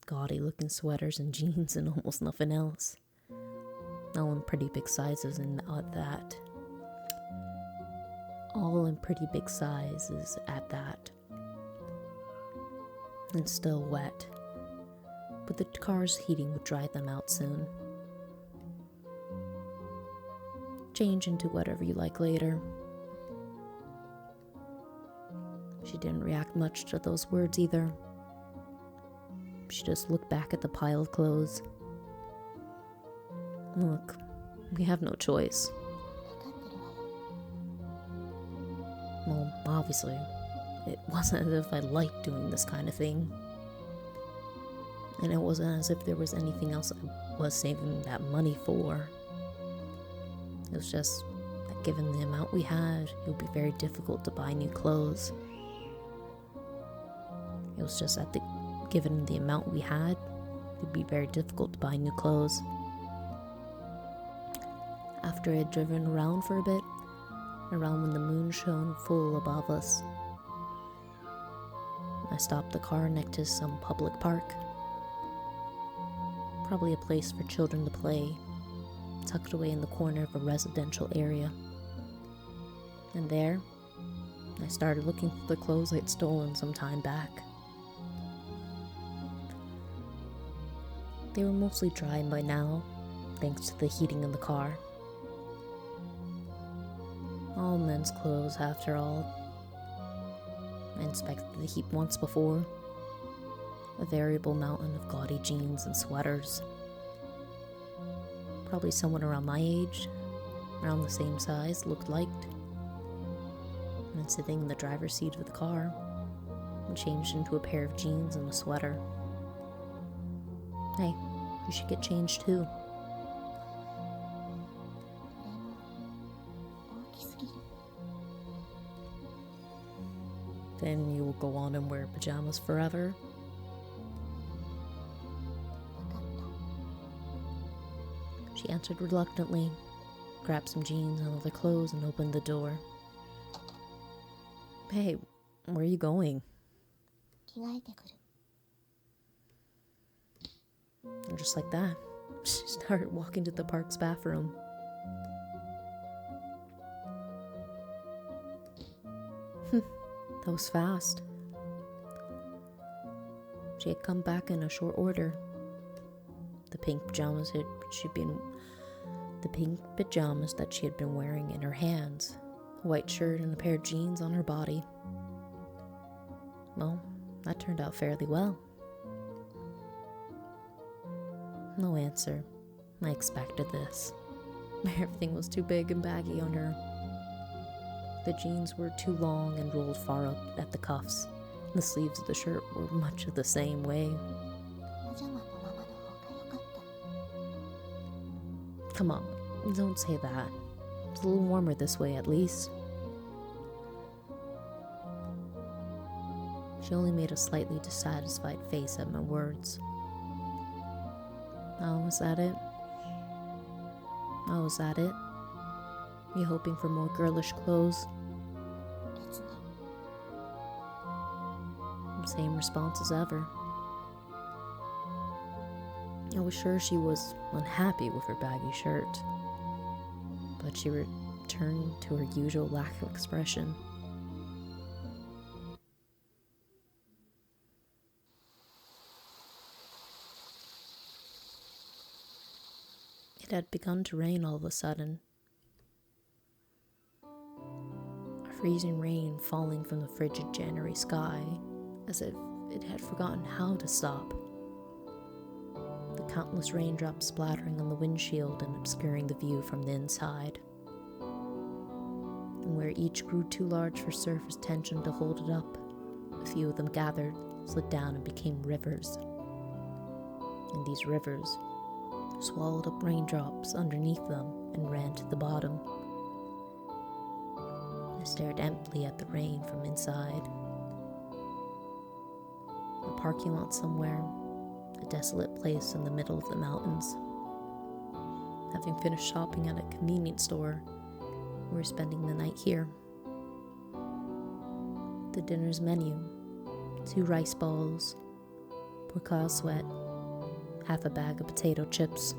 Gaudy looking sweaters and jeans and almost nothing else. All in pretty big sizes and that. All in pretty big sizes at that. And still wet. But the car's heating would dry them out soon. Change into whatever you like later. She didn't react much to those words either. She just looked back at the pile of clothes. Look, we have no choice. Well, obviously, it wasn't as if I liked doing this kind of thing. And it wasn't as if there was anything else I was saving that money for. It was just that given the amount we had, it would be very difficult to buy new clothes. It was just that given the amount we had, it would be very difficult to buy new clothes. After I had driven around for a bit, around when the moon shone full above us, I stopped the car next to some public park. Probably a place for children to play, tucked away in the corner of a residential area. And there, I started looking for the clothes I'd stolen some time back. They were mostly dry by now, thanks to the heating in the car. All men's clothes, after all. I inspected the heap once before. A variable mountain of gaudy jeans and sweaters. Probably someone around my age, around the same size, looked liked. And sitting in the driver's seat of the car, and changed into a pair of jeans and a sweater. Hey, you should get changed too. Then you will go on and wear pajamas forever? She answered reluctantly, grabbed some jeans and other clothes, and opened the door. Hey, where are you going? And just like that, she started walking to the park's bathroom. That was fast. She had come back in a short order. The pink pajamas that she had been wearing in her hands, a white shirt and a pair of jeans on her body. Well, that turned out fairly well. No answer. I expected this. Everything was too big and baggy on her. The jeans were too long and rolled far up at the cuffs. The sleeves of the shirt were much of the same way. Come on, don't say that. It's a little warmer this way at least. She only made a slightly dissatisfied face at my words. Oh, is that it? Oh, is that it? You hoping for more girlish clothes? Same response as ever. I was sure she was unhappy with her baggy shirt, but she returned to her usual lack of expression. It had begun to rain all of a sudden. A freezing rain falling from the frigid January sky, as if it had forgotten how to stop. The countless raindrops splattering on the windshield and obscuring the view from the inside. And where each grew too large for surface tension to hold it up, a few of them gathered, slid down and became rivers. And these rivers swallowed up raindrops underneath them and ran to the bottom. I stared emptily at the rain from inside. A parking lot somewhere, a desolate place in the middle of the mountains. Having finished shopping at a convenience store, we were spending the night here. The dinner's menu: 2 rice balls, pork sweat, half a bag of potato chips.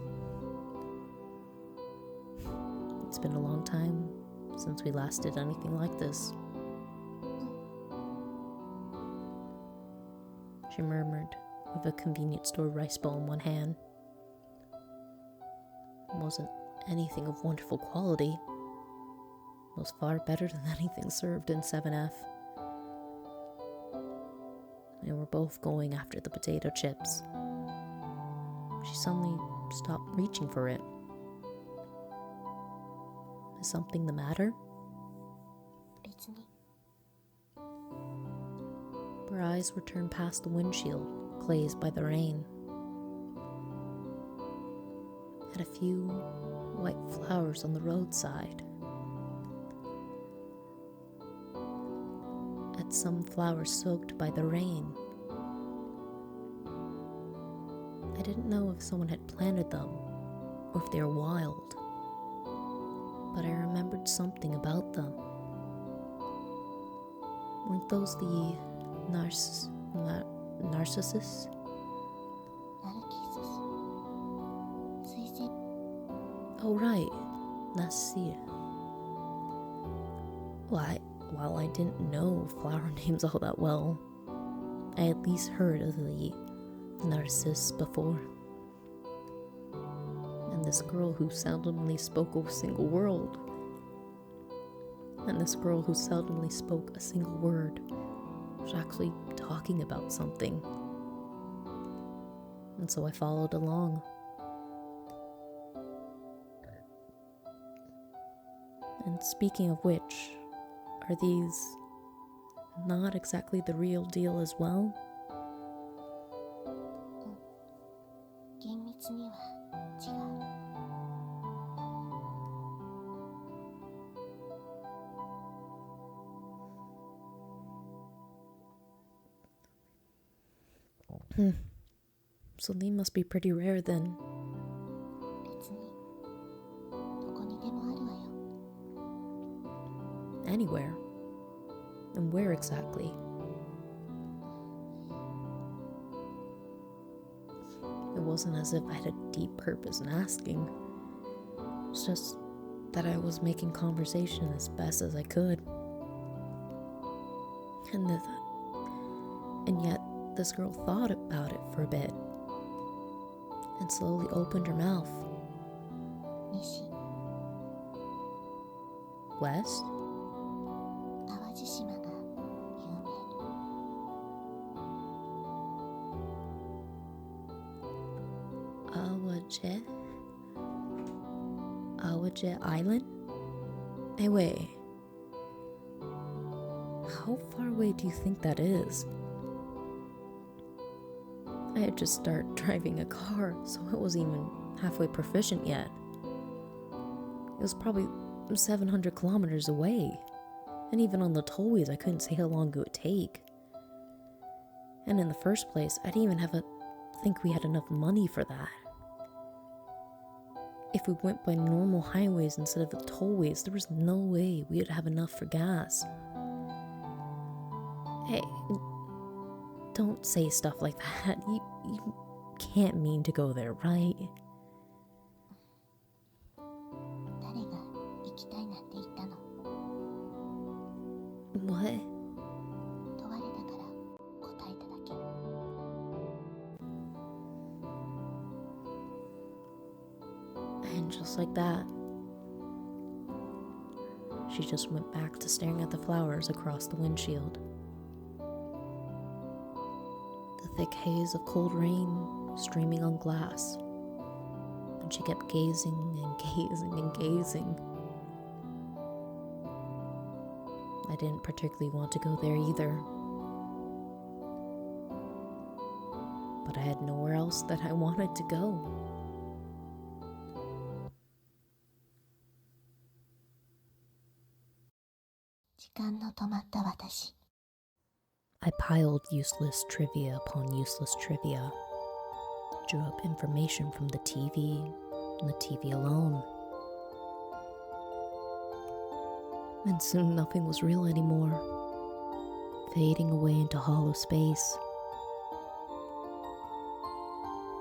It's been a long time since we last did anything like this, she murmured, with a convenience store rice ball in one hand. It wasn't anything of wonderful quality. It was far better than anything served in 7F. They were both going after the potato chips. She suddenly stopped reaching for it. Is something the matter? Her eyes were turned past the windshield, glazed by the rain. At a few white flowers on the roadside. At some flowers soaked by the rain. I didn't know if someone had planted them, or if they were wild, but I remembered something about them. Weren't those the Narcissus? Oh right, Narcissu. While I didn't know flower names all that well, I at least heard of the Narcissus before. And this girl who seldomly spoke a single word was actually talking about something. And so I followed along. And speaking of which, are these not exactly the real deal as well? So they must be pretty rare then. Anywhere. And where exactly? It wasn't as if I had a deep purpose in asking. It's just that I was making conversation as best as I could. And yet, this girl thought about it for a bit. and slowly opened her mouth. 西 West? 淡路島が有名 Awaje Island? Hey, wait. How far away do you think that is? I had just started driving a car, so I wasn't even halfway proficient yet. It was probably 700 kilometers away. And even on the tollways, I couldn't say how long it would take. And in the first place, I didn't even think we had enough money for that. If we went by normal highways instead of the tollways, there was no way we would have enough for gas. Hey, don't say stuff like that. You can't mean to go there, right? 誰が行きたいなんて言ったの What? 問われたから答えただけ And just like that, she just went back to staring at the flowers across the windshield. The thick haze of cold rain streaming on glass, and she kept gazing and gazing and gazing. I didn't particularly want to go there either, but I had nowhere else that I wanted to go. I piled useless trivia upon useless trivia, drew up information from the TV and the TV alone. And soon nothing was real anymore, fading away into hollow space.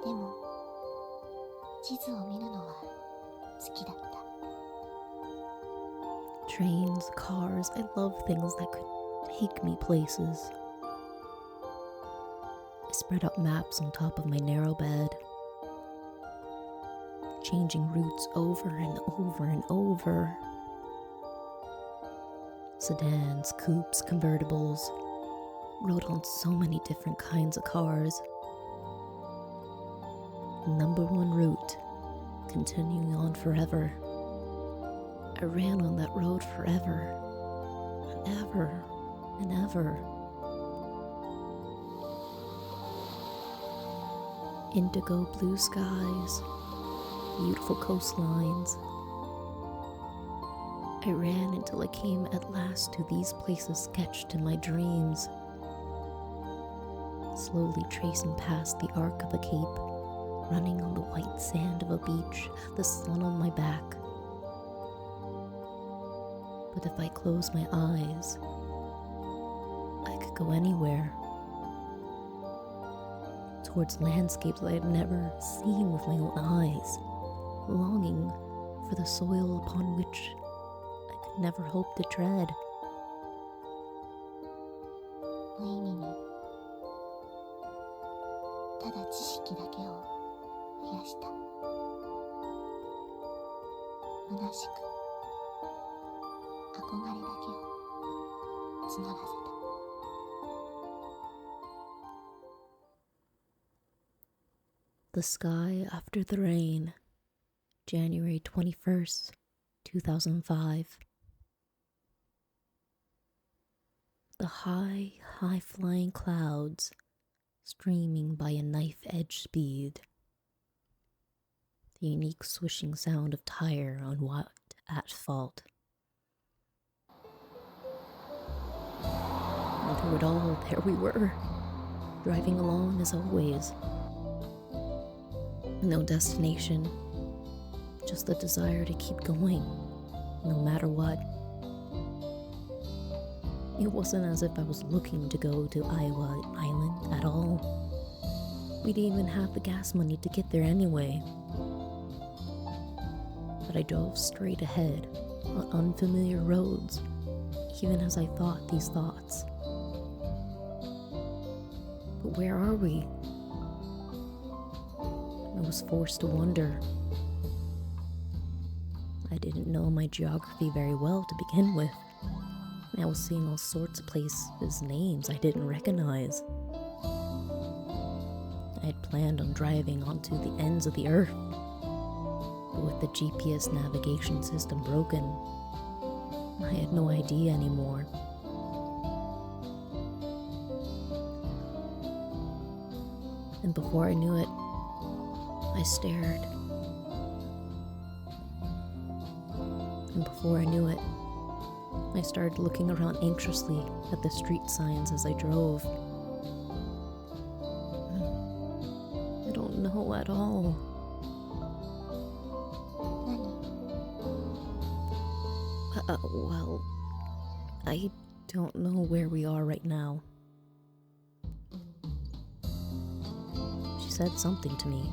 でも地図を見るのは好きだった Trains, cars, I love things that could take me places. I spread out maps on top of my narrow bed, changing routes over and over and over. Sedans, coupes, convertibles, rode on so many different kinds of cars. Number one route, continuing on forever. I ran on that road forever, and ever, and ever. Indigo blue skies, beautiful coastlines. I ran until I came at last to these places sketched in my dreams. Slowly tracing past the arc of a cape, running on the white sand of a beach, the sun on my back. But if I closed my eyes, I could go anywhere. Towards landscapes I had never seen with my own eyes, longing for the soil upon which I could never hope to tread. 無意味にただ知識だけを増やした虚しく憧れだけを募らせた The Sky After the Rain, January 21st, 2005. The high, high-flying clouds streaming by a knife-edge speed. The unique swishing sound of tire on wet asphalt. And through it all, there we were, driving along as always. No destination, just the desire to keep going, no matter what. It wasn't as if I was looking to go to Iowa Island at all. We didn't even have the gas money to get there anyway. But I drove straight ahead on unfamiliar roads, even as I thought these thoughts. But where are we? I was forced to wonder. I didn't know my geography very well to begin with. I was seeing all sorts of places' names I didn't recognize. I had planned on driving onto the ends of the earth, but with the GPS navigation system broken, I had no idea anymore. And before I knew it, I stared. And before I knew it, I started looking around anxiously at the street signs as I drove. I don't know at all. Well, I don't know where we are right now. She said something to me,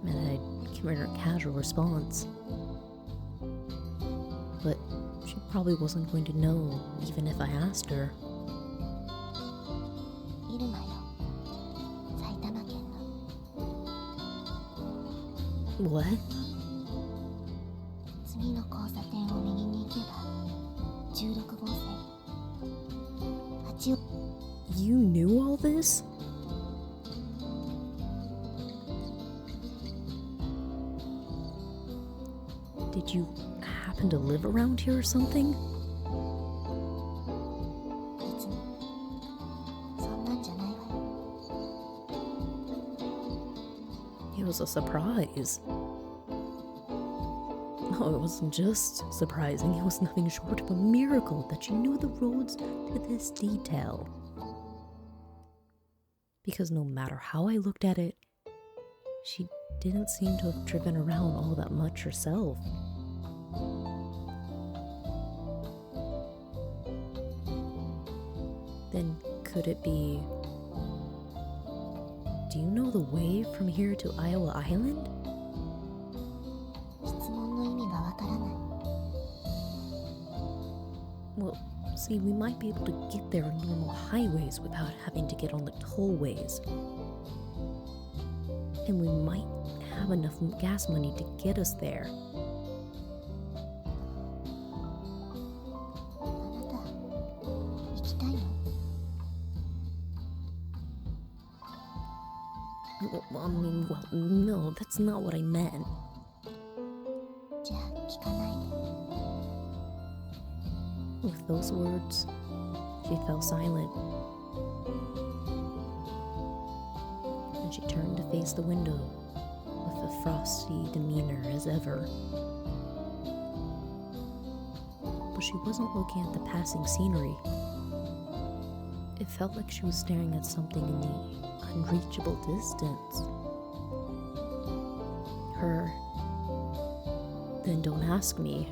and I'd given her a casual response. But she probably wasn't going to know, even if I asked her. What? You knew all this? Did you happen to live around here or something? It was a surprise. No, it wasn't just surprising, it was nothing short of a miracle that she knew the roads to this detail. Because no matter how I looked at it, she didn't seem to have driven around all that much herself. Then could it be... Do you know the way from here to Iowa Island? Well, see, we might be able to get there on normal highways without having to get on the tollways. And we might have enough gas money to get us there. Well, no, that's not what I meant. With those words, she fell silent. And she turned to face the window with a frosty demeanor as ever. But she wasn't looking at the passing scenery. It felt like she was staring at something in the unreachable distance. Her, then don't ask me.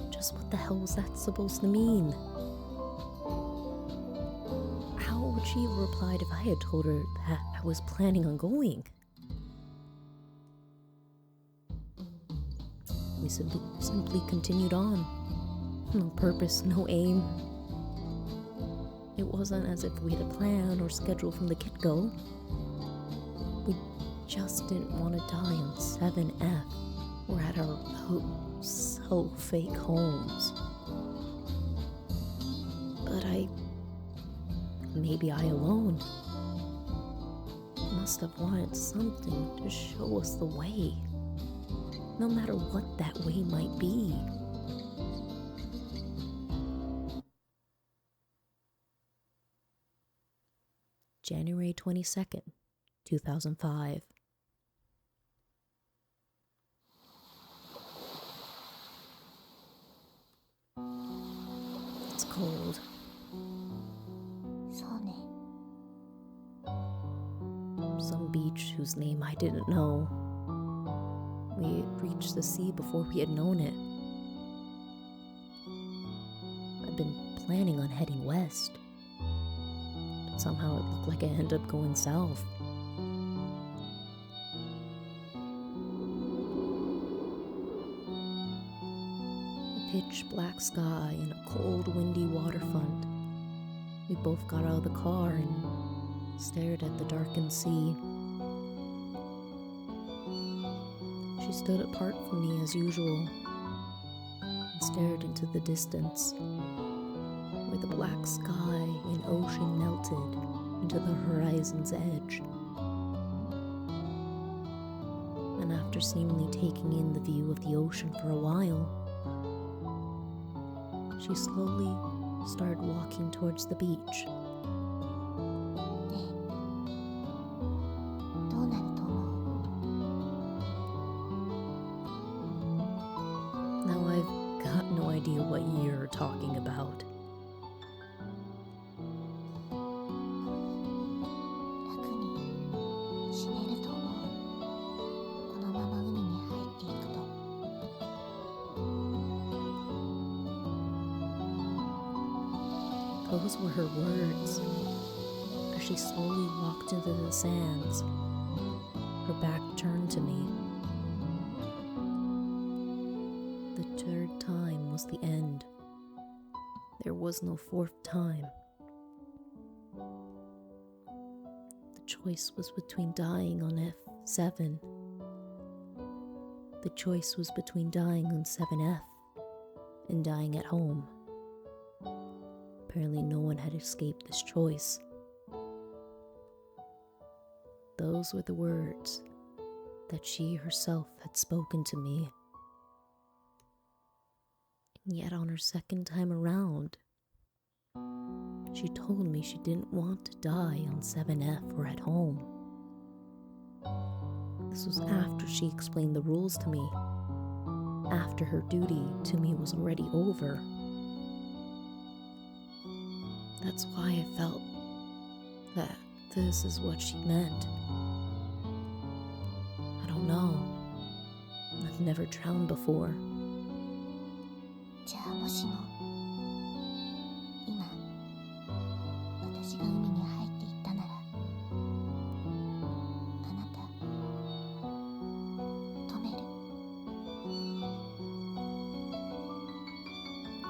Just what the hell was that supposed to mean? How would she have replied if I had told her that I was planning on going? We simply continued on. No purpose, no aim. It wasn't as if we had a plan or schedule from the get-go. We just didn't want to die on 7F or at our so fake homes. But maybe I alone, must have wanted something to show us the way, no matter what that way might be. January 22nd, 2005. It's cold. Some beach whose name I didn't know. We had reached the sea before we had known it. I'd been planning on heading west. Somehow it looked like I ended up going south. A pitch black sky and a cold, windy waterfront. We both got out of the car and stared at the darkened sea. stood apart from me as usual and stared into the distance, where the black sky and ocean melted into the horizon's edge. And after seemingly taking in the view of the ocean for a while, she slowly started walking towards the beach. どうなると思う？ Now I've got no idea what you're talking about. 楽に死ねると思う。このまま海に入っていくと。 Those were her words as she slowly walked into the sands, her back turned to me. The third time was the end. There was no fourth time. The choice was between dying on F7. The choice was between dying on 7F and dying at home. Apparently no one had escaped this choice. Those were the words that she herself had spoken to me. And yet on her second time around, she told me she didn't want to die on 7F or at home. This was after she explained the rules to me, after her duty to me was already over. That's why I felt that this is what she meant. I don't know. I've never drowned before. じゃあもしも今私が海に入っていったならあなた止める？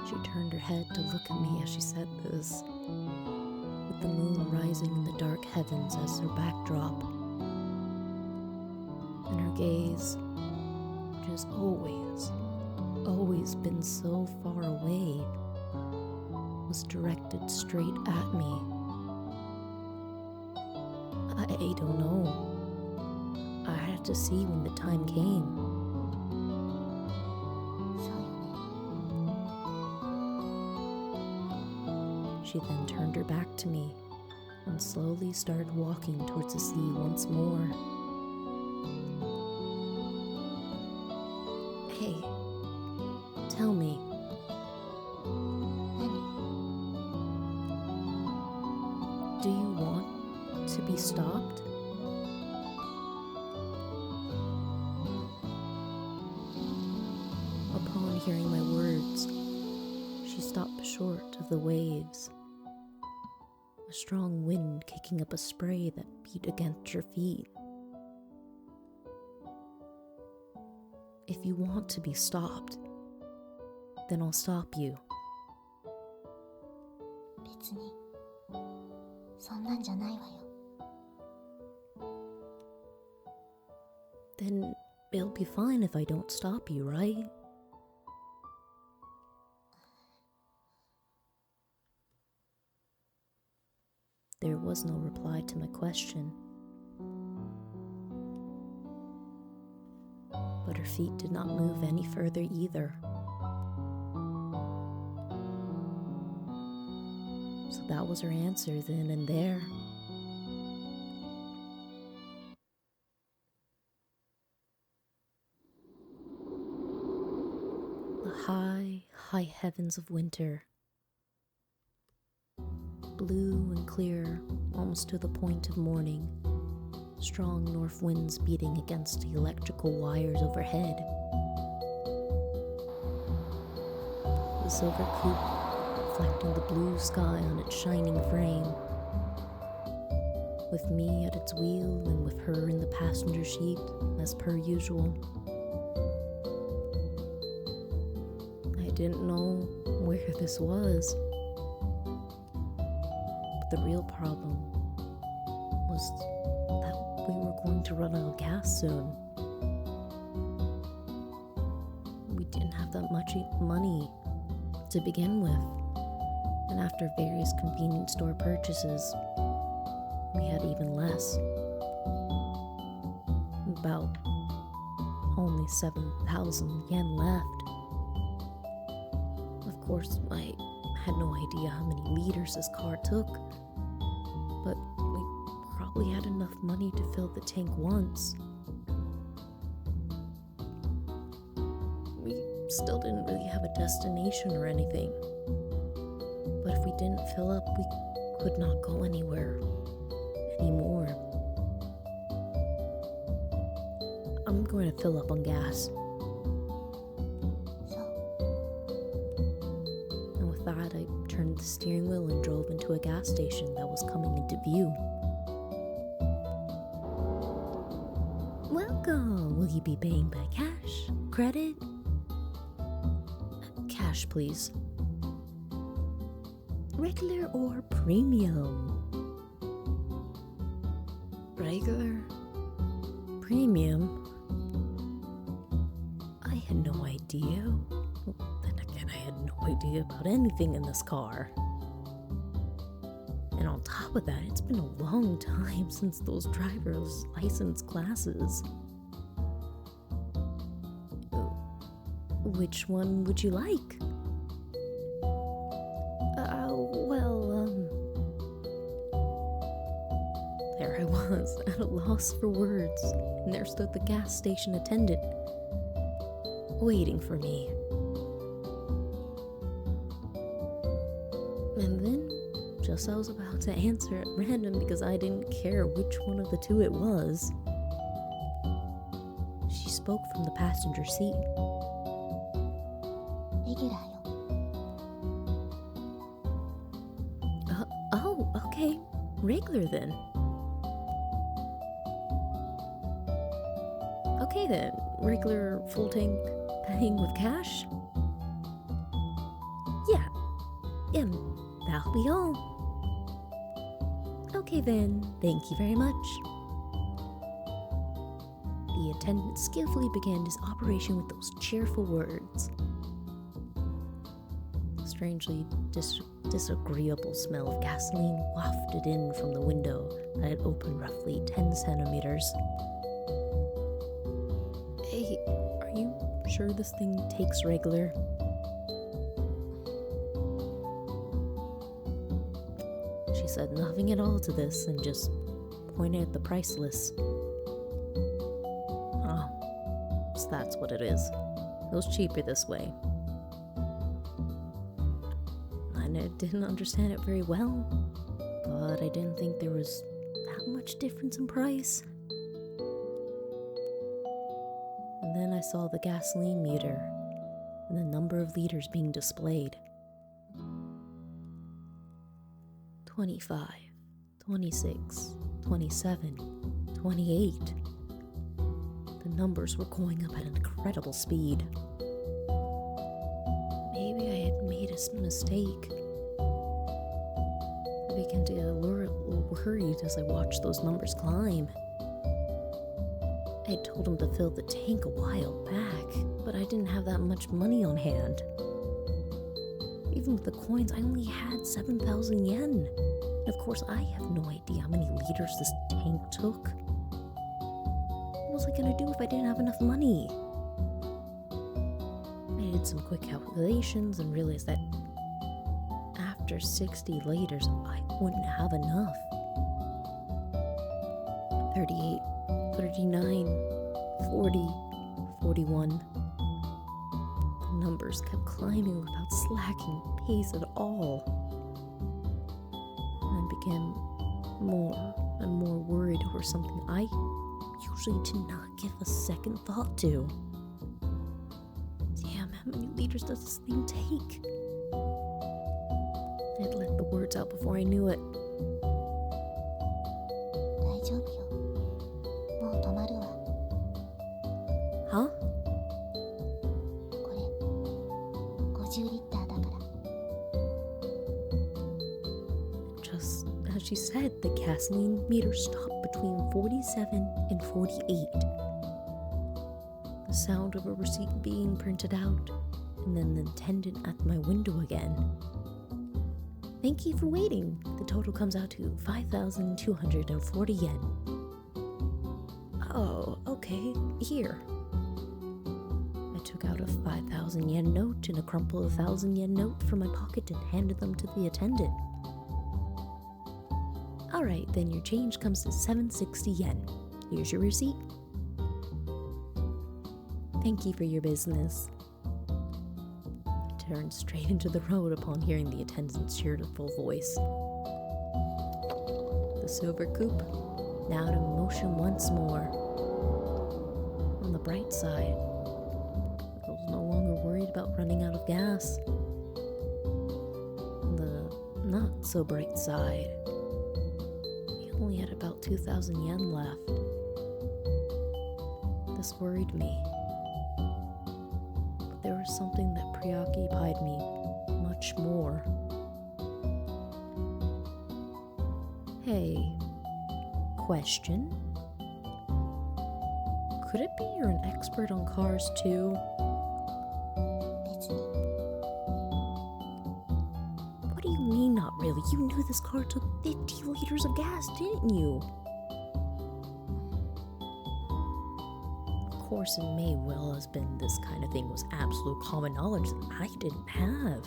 She turned her head to look at me as she said this, with the moon rising in the dark heavens as her backdrop. And her gaze, which has always been so far away, was directed straight at me. I don't know. I had to see when the time came. そうよね。 She then turned her back to me and slowly started walking towards the sea once more. Hey, tell me, 何？ do you want to be stopped? Upon hearing my words, she stopped short of the waves, a strong wind kicking up a spray that beat against her feet. If you want to be stopped, then I'll stop you. 別にそんなんじゃないわよ。 Then it'll be fine if I don't stop you, right? There was no reply to my question. But her feet did not move any further either. So that was her answer then and there. The high heavens of winter, blue and clear almost to the point of morning, strong north winds beating against the electrical wires overhead. The silver coupe reflecting the blue sky on its shining frame, with me at its wheel and with her in the passenger seat as per usual. I didn't know where this was, but the real problem was that we were going to run out of gas soon. didn't have that much money to begin with. And after various convenience store purchases, we had even less. About only 7,000 yen left. Of course, I had no idea how many liters this car took, but we probably had enough money to fill the tank once. We still didn't really have a destination or anything, but if we didn't fill up, we could not go anywhere anymore. I'm going to fill up on gas. And with that, I turned the steering wheel and drove into a gas station that was coming into view. Welcome! Will you be paying by cash? Credit? Cash, please. Regular or premium? Regular? Premium? I had no idea. Then again, I had no idea about anything in this car. And on top of that, it's been a long time since those driver's license classes. Which one would you like? There I was, at a loss for words, and there stood the gas station attendant, waiting for me. And then, just as I was about to answer at random because I didn't care which one of the two it was, she spoke from the passenger seat. Oh, okay. Regular then. Okay then, regular full tank paying with cash? Yeah, that'll be all. Okay then, thank you very much. The attendant skillfully began his operation with those cheerful words. A strangely disagreeable smell of gasoline wafted in from the window that had opened roughly 10 centimeters. Hey, are you sure this thing takes regular? She said nothing at all to this and just pointed at the price list. Oh, so that's what it is. It was cheaper this way. I didn't understand it very well, but I didn't think there was that much difference in price. And then I saw the gasoline meter and the number of liters being displayed. 25, 26, 27, 28. The numbers were going up at an incredible speed. Maybe I had made a mistake. I began to get a little worried as I watched those numbers climb. I had told him to fill the tank a while back, but I didn't have that much money on hand. Even with the coins, I only had 7,000 yen. And of course, I have no idea how many liters this tank took. What was I gonna do if I didn't have enough money? I did some quick calculations and realized that after 60 liters, I wouldn't have enough. 38, 39, 40, 41. The numbers kept climbing without slacking pace at all. And I became more and more worried over something I usually did not give a second thought to. Damn, how many liters does this thing take? I had let the words out before I knew it. 大丈夫よ。もう止まるわ。Huh? これ50リッターだから。 Just as she said, the gasoline meter stopped between 47 and 48. The sound of a receipt being printed out, and then the attendant at my window again. Thank you for waiting. The total comes out to 5,240 yen. Oh, okay, here. I took out a 5,000 yen note and a crumpled 1,000 yen note from my pocket and handed them to the attendant. Alright, then your change comes to 760 yen. Here's your receipt. Thank you for your business. I turned straight into the road upon hearing the attendant's cheerful voice. The silver coupe, now in motion once more. On the bright side, I was no longer worried about running out of gas. On the not so bright side, we only had about 2,000 yen left. This worried me. But there was something that preoccupied me much more. Hey, question? Could it be you're an expert on cars too? 別に What do you mean not really? You knew this car took 50 liters of gas, didn't you? Of course, it may well have been this kind of thing was absolute common knowledge that I didn't have.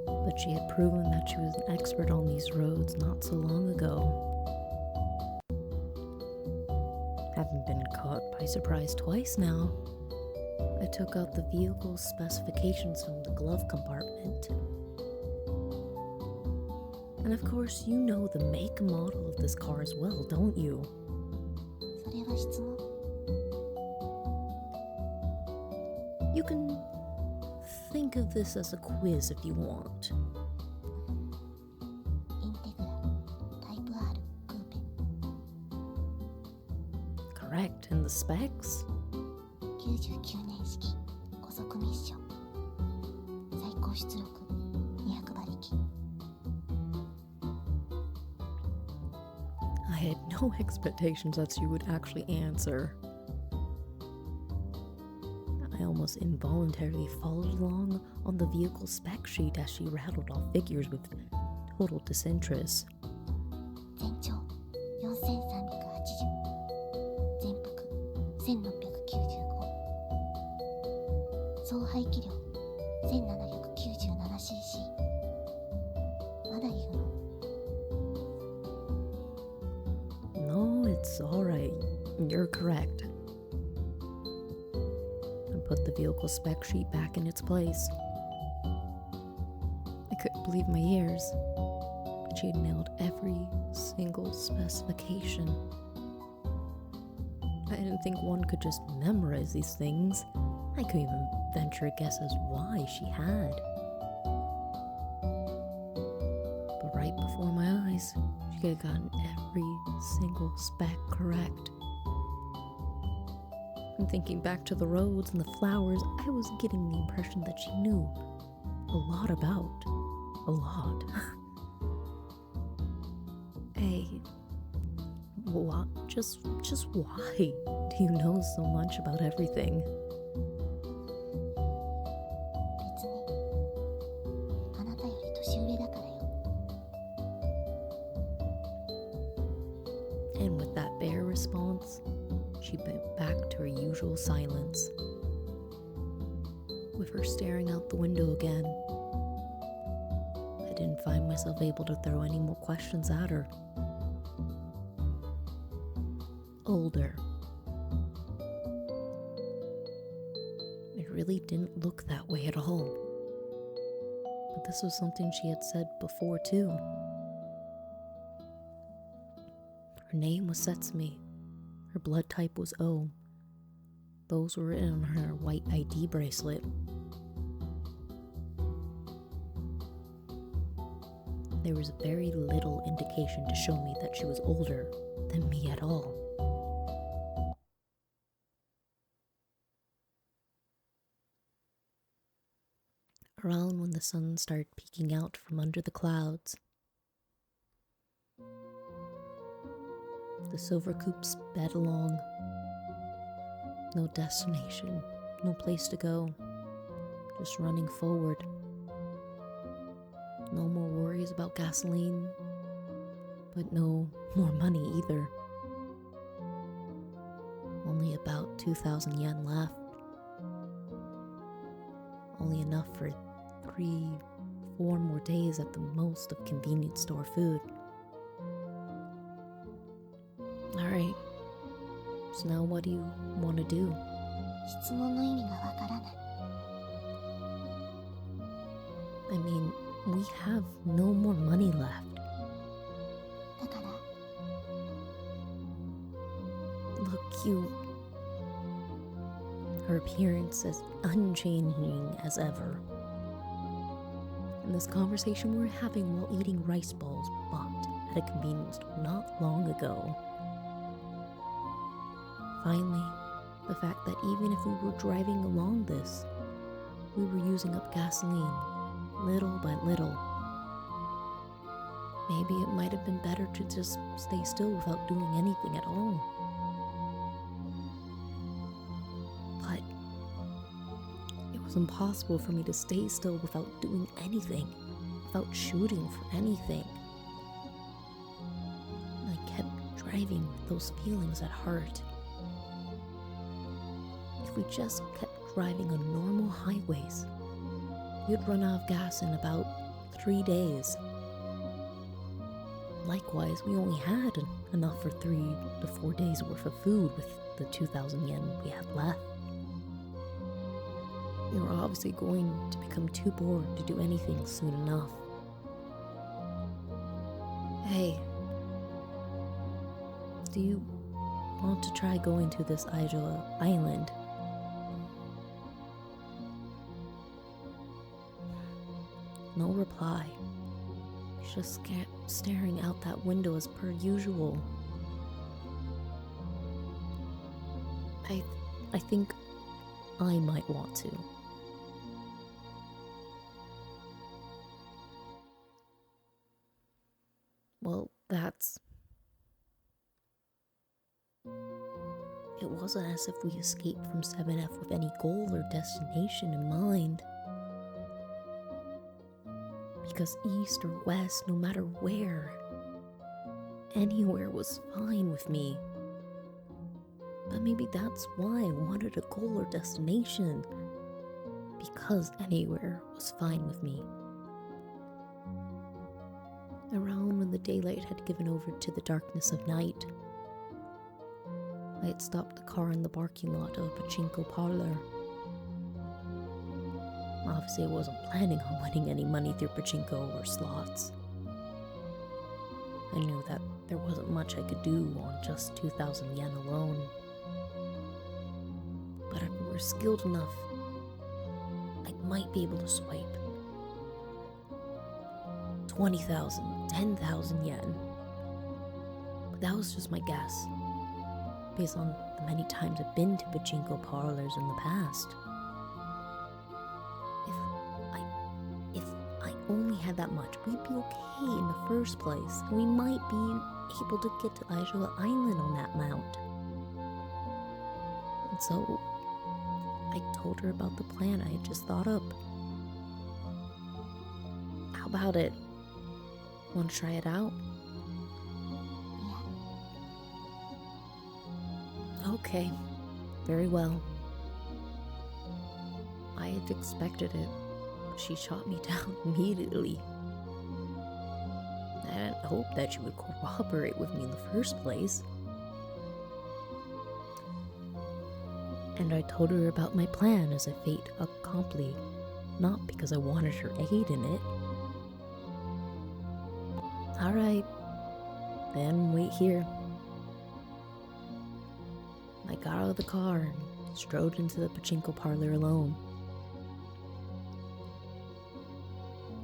But she had proven that she was an expert on these roads not so long ago. Having been caught by surprise twice now, I took out the vehicle's specifications from the glove compartment. And of course, you know the make and model of this car as well, don't you? それは質問 You can think of this as a quiz if you want. インテグラタイプ R クーペ Correct. And the specs? 99年式高速ミッション最高出力200馬力 I had no expectations that she would actually answer. I almost involuntarily followed along on the vehicle spec sheet as she rattled off figures with total disinterest. 全長4380全幅1695総排気量 1797cc まだ言うの No, it's alright. You're correct. I put the vehicle spec sheet back in its place. I couldn't believe my ears, but she had nailed every single specification. I didn't think one could just memorize these things. I couldn't even venture a guess as why she had. But right before my eyes, she had gotten every single spec correct. And thinking back to the roads and the flowers, I was getting the impression that she knew a lot about a lot. Hey, what? Just why do you know so much about everything? 別にあなたより年上だからよ And with that bare response, she went back to her usual silence. With her staring out the window again, I didn't find myself able to throw any more questions at her. Older. It really didn't look that way at all. But this was something she had said before too. Her name was Setsumi. Her blood type was O. Those were in her white ID bracelet. There was very little indication to show me that she was older than me at all. Around when the sun started peeking out from under the clouds, The silver coupe sped along. No destination, no place to go. Just running forward. No more worries about gasoline, but no more money either. Only about 2,000 yen left. Only enough for 3-4 more days at the most of convenience store food. Alright, so now what do you want to do? 質問の意味がわからない。 I mean, we have no more money left. だから Look, you... Her appearance as unchanging as ever. And this conversation we're having while eating rice balls bought at a convenience store not long ago. Finally, the fact that even if we were driving along this, we were using up gasoline, little by little. Maybe it might have been better to just stay still without doing anything at all. But it was impossible for me to stay still without doing anything, without shooting for anything. I kept driving with those feelings at heart. If we just kept driving on normal highways, we'd run out of gas in about 3 days. Likewise, we only had enough for 3 to 4 days worth of food with the 2,000 yen we had left. We were obviously going to become too bored to do anything soon enough. Hey, do you want to try going to this island? No reply. She just kept staring out that window as per usual. I think I might want to. Well, it wasn't as if we escaped from 7F with any goal or destination in mind. Because east or west, no matter where, anywhere was fine with me. But maybe that's why I wanted a goal or destination, because anywhere was fine with me. Around when the daylight had given over to the darkness of night, I had stopped the car in the parking lot of a pachinko parlor. Obviously, I wasn't planning on winning any money through pachinko or slots. I knew that there wasn't much I could do on just 2,000 yen alone. But if I were skilled enough, I might be able to swipe 20,000, 10,000 yen. But that was just my guess, based on the many times I've been to pachinko parlors in the past. If I only had that much, we'd be okay in the first place, and we might be able to get to Aijoa Island on that amount. And so, I told her about the plan I had just thought up. How about it? Want to try it out? Yeah. Okay, very well. I had expected it. She shot me down immediately. I didn't hope that she would cooperate with me in the first place. And I told her about my plan as a fait accompli, not because I wanted her aid in it. Alright, then wait here. I got out of the car and strode into the pachinko parlor alone.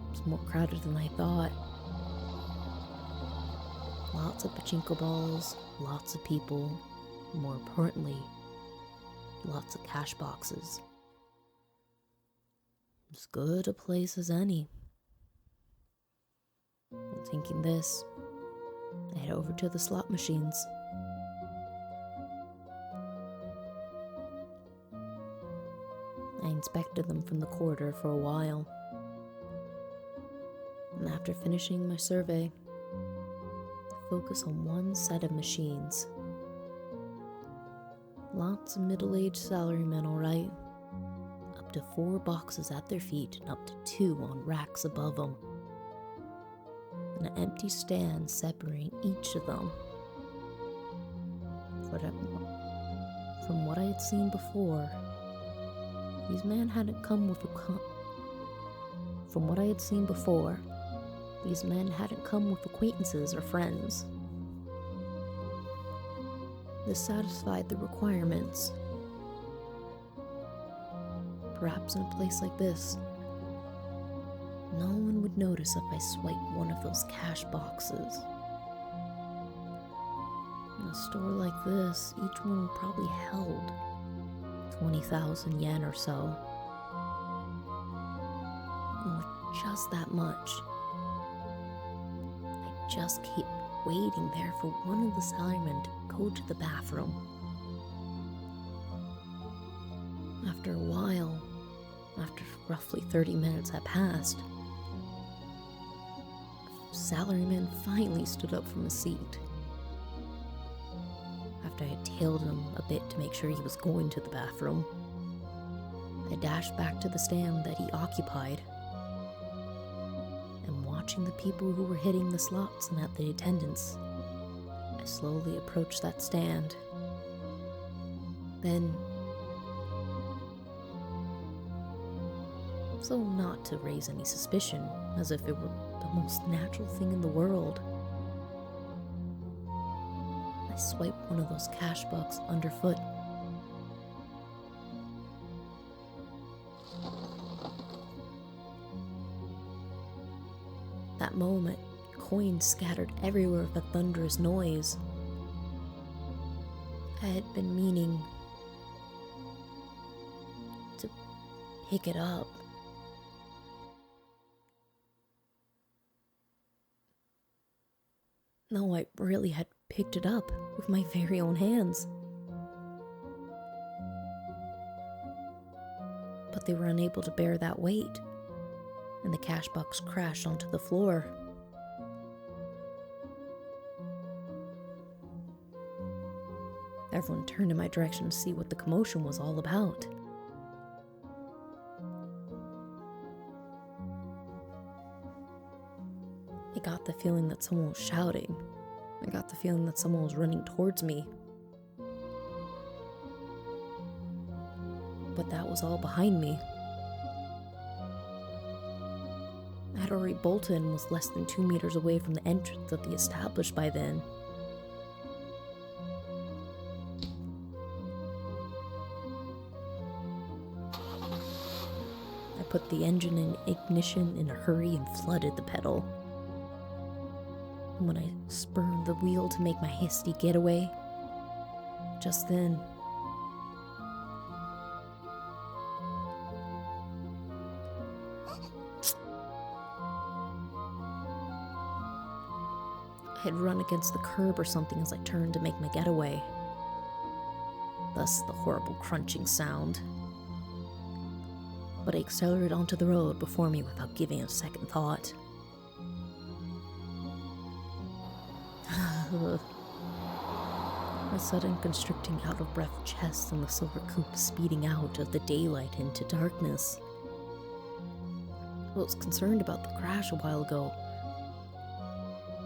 It was more crowded than I thought. Lots of pachinko balls, lots of people, more importantly, lots of cash boxes. As good a place as any. And thinking this, I head over to the slot machines. I inspected them from the corridor for a while, and after finishing my survey, I focus on one set of machines. Lots of middle-aged salarymen, alright. Up to 4 boxes at their feet and up to 2 on racks above them. And an empty stand separating each of them. From what I had seen before, these men hadn't come with acquaintances or friends. This satisfied the requirements. Perhaps in a place like this, no one would notice if I swiped one of those cash boxes. In a store like this, each one probably held 20,000 yen or so. And with just that much, I just kept waiting there for one of the salarymen to go to the bathroom. After a while, after roughly 30 minutes had passed, salaryman finally stood up from his seat. After I had tailed him a bit to make sure he was going to the bathroom, I dashed back to the stand that he occupied, and watching the people who were hitting the slots and at the attendants, I slowly approached that stand. Then, so not to raise any suspicion, as if it were the most natural thing in the world, I swiped one of those cash bucks underfoot. That moment, coins scattered everywhere with a thunderous noise. I had been meaning to pick it up. No, I really had picked it up with my very own hands. But they were unable to bear that weight, and the cash box crashed onto the floor. Everyone turned in my direction to see what the commotion was all about. I got the feeling that someone was shouting. I got the feeling that someone was running towards me. But that was all behind me. I had already bolted and was less than 2 meters away from the entrance of the establishment by then. I put the engine in ignition in a hurry and flooded the pedal. And when I spurned the wheel to make my hasty getaway, just then, I had run against the curb or something as I turned to make my getaway. Thus the horrible crunching sound. But I accelerated onto the road before me without giving it a second thought. My sudden constricting out-of-breath chest and the silver coupe speeding out of the daylight into darkness. I was concerned about the crash a while ago,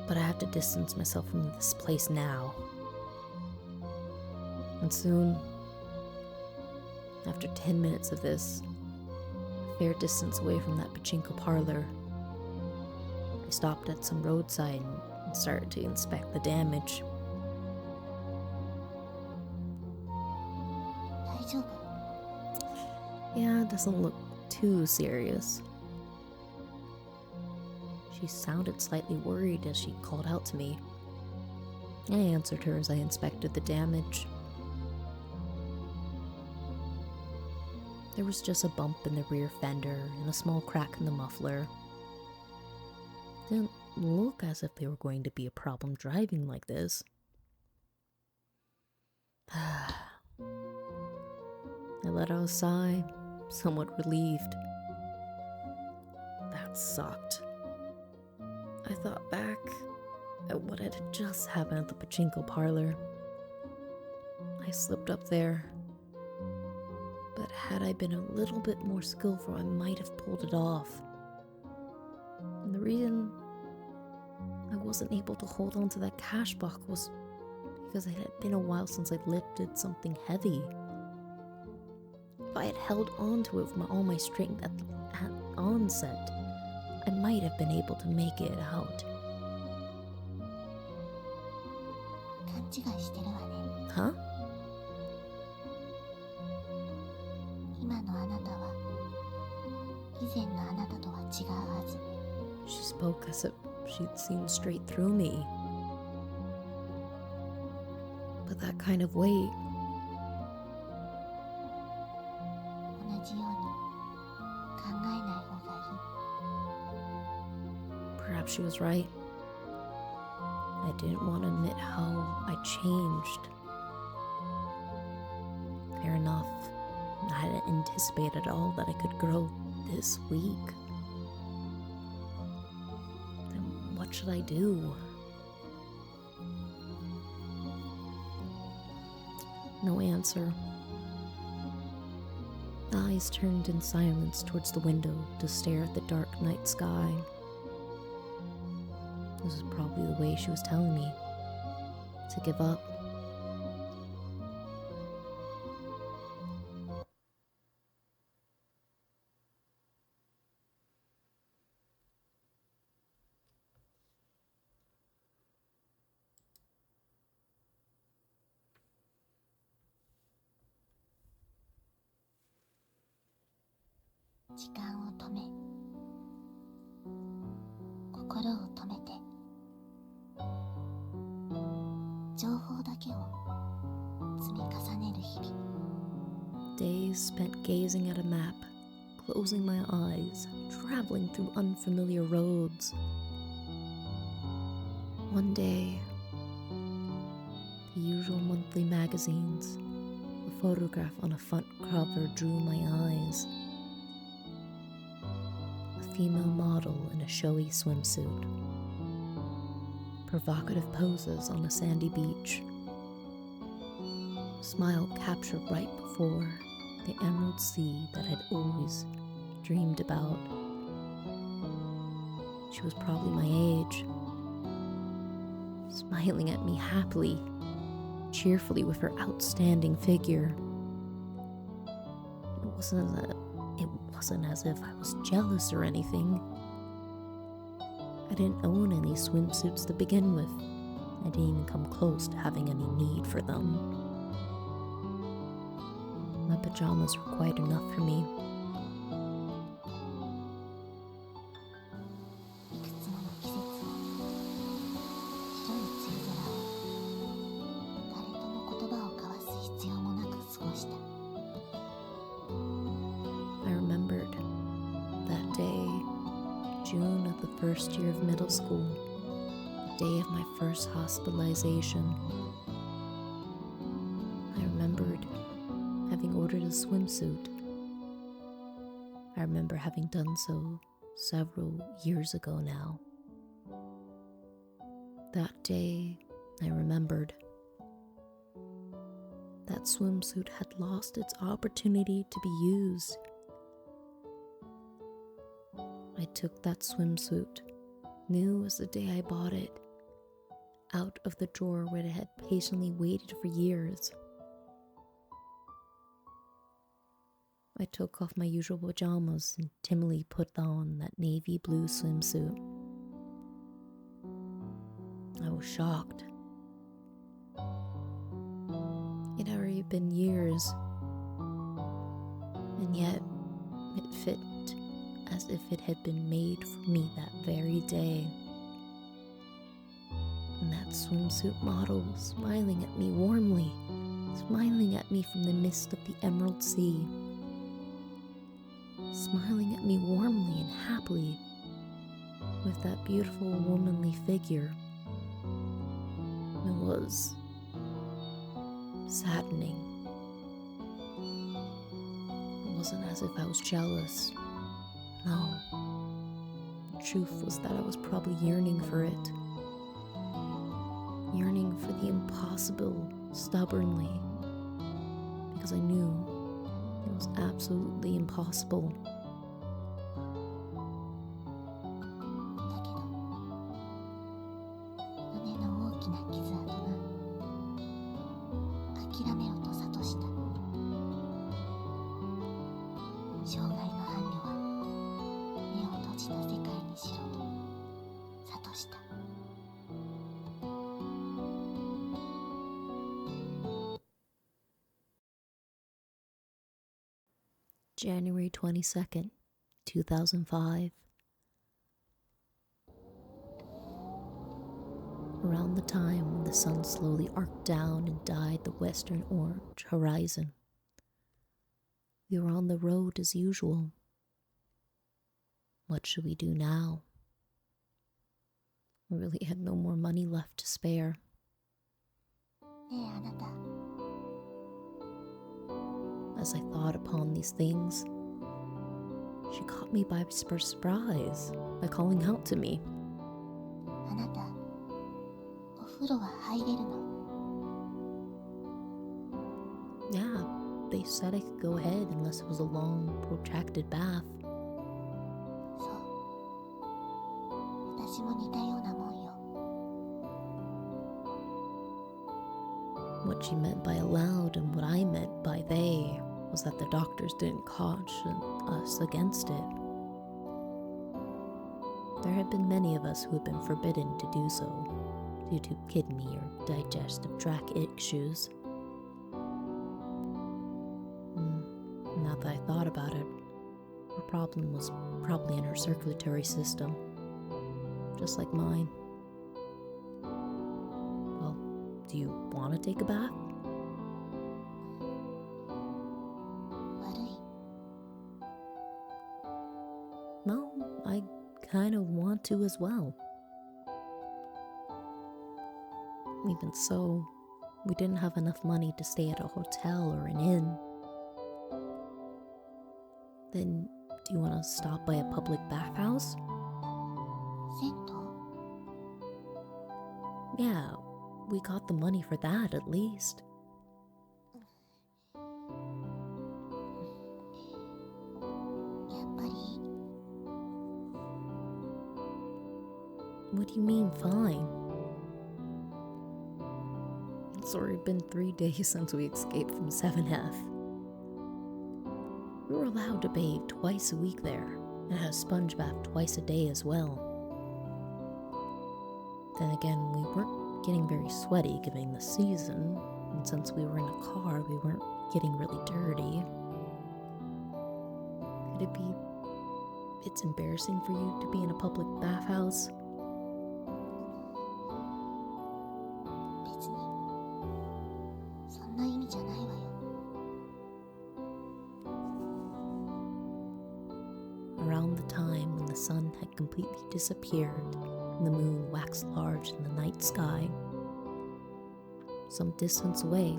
but I have to distance myself from this place now. And soon, after 10 minutes of this, a fair distance away from that pachinko parlor, I stopped at some roadside and started to inspect the damage. Yeah, it doesn't look too serious. She sounded slightly worried as she called out to me. I answered her as I inspected the damage. There was just a bump in the rear fender and a small crack in the muffler. Didn't look as if they were going to be a problem driving like this. I let out a sigh, somewhat relieved. That sucked. I thought back at what had just happened at the pachinko parlor. I slipped up there, but had I been a little bit more skillful, I might have pulled it off. And the reason I wasn't able to hold on to that cash box was because it had been a while since I'd lifted something heavy. If I had held on to it with all my strength at the onset, I might have been able to make it out. 勘違いしてるわね。 Huh? 今のあなたは以前のあなたとは違うはず。 She spoke as if she'd seen straight through me. But that kind of weight, 同じように考えない方がいい。 perhaps she was right. I didn't want to admit how I changed. Fair enough. I hadn't anticipated at all that I could grow this weak. Then what should I do? No answer. Eyes turned in silence towards the window to stare at the dark night sky. This was probably the way she was telling me to give up.「時間を止め、心を止めて、情報だけを積み重ねる日々。 Days spent gazing at a map, closing my eyes, traveling through unfamiliar roads. One day, the usual monthly magazines, a photograph on a front cover drew my eyes. A female model in a showy swimsuit. Provocative poses on a sandy beach. A smile captured right before the emerald sea that I'd always dreamed about. She was probably my age, smiling at me happily, cheerfully with her outstanding figure. It wasn't as if I was jealous or anything. I didn't own any swimsuits to begin with. I didn't even come close to having any need for them. My pajamas were quite enough for me. いくつもの季節を、白い梅雨空を、誰とも言葉を交わす必要もなく過ごした。 I remembered that day, June of the first year of middle school, the day of my first hospitalization. I remembered having ordered a swimsuit. I remember having done so several years ago now. That day, I remembered that swimsuit had lost its opportunity to be used. I took that swimsuit, new as the day I bought it, out of the drawer where it had patiently waited for years. I took off my usual pajamas and timidly put on that navy blue swimsuit. I was shocked. It had already been years, and yet it fit as if it had been made for me that very day. And that swimsuit model was smiling at me warmly, smiling at me from the mist of the emerald sea, smiling at me warmly and happily. with that beautiful womanly figure. It was saddening. It wasn't as if I was jealous. No. The truth was that I was probably yearning for it. Yearning for the impossible stubbornly. Because I knew it was absolutely impossible. だけど胸の大きな傷跡が諦めろと諭した。生涯の伴侶は目を閉じた世界にしろと諭した。January 22nd, 2005. Around the time when the sun slowly arced down and dyed the western orange horizon, we were on the road as usual. What should we do now? We really had no more money left to spare. ねえあなた、 As I thought upon these things, she caught me by surprise by calling out to me. あなた、お風呂は入れるの？ Yeah, they said I could go ahead unless it was a long, protracted bath. そう。私も似たようなもんよ。 What she meant by allowed and what I meant by they was that the doctors didn't caution us against it. There had been many of us who had been forbidden to do so due to kidney or digestive tract issues. Now that I thought about it, her problem was probably in her circulatory system, just like mine. Well, do you want to take a bath? 悪い。 No, I kind of want to as well. Even so, we didn't have enough money to stay at a hotel or an inn. Then, do you want to stop by a public bathhouse? 銭湯？ Yeah, we got the money for that at least. やっぱり What do you mean, fine? It's already been 3 days since we escaped from 7F. We were allowed to bathe twice a week there, and had a sponge bath twice a day as well. Then again, we weren't getting very sweaty given the season, and since we were in a car, we weren't getting really dirty. Could it be it's embarrassing for you to be in a public bathhouse? 別にそんな意味じゃないわよ。 Around the time when the sun had completely disappeared and the moon waxed large in the night sky, some distance away,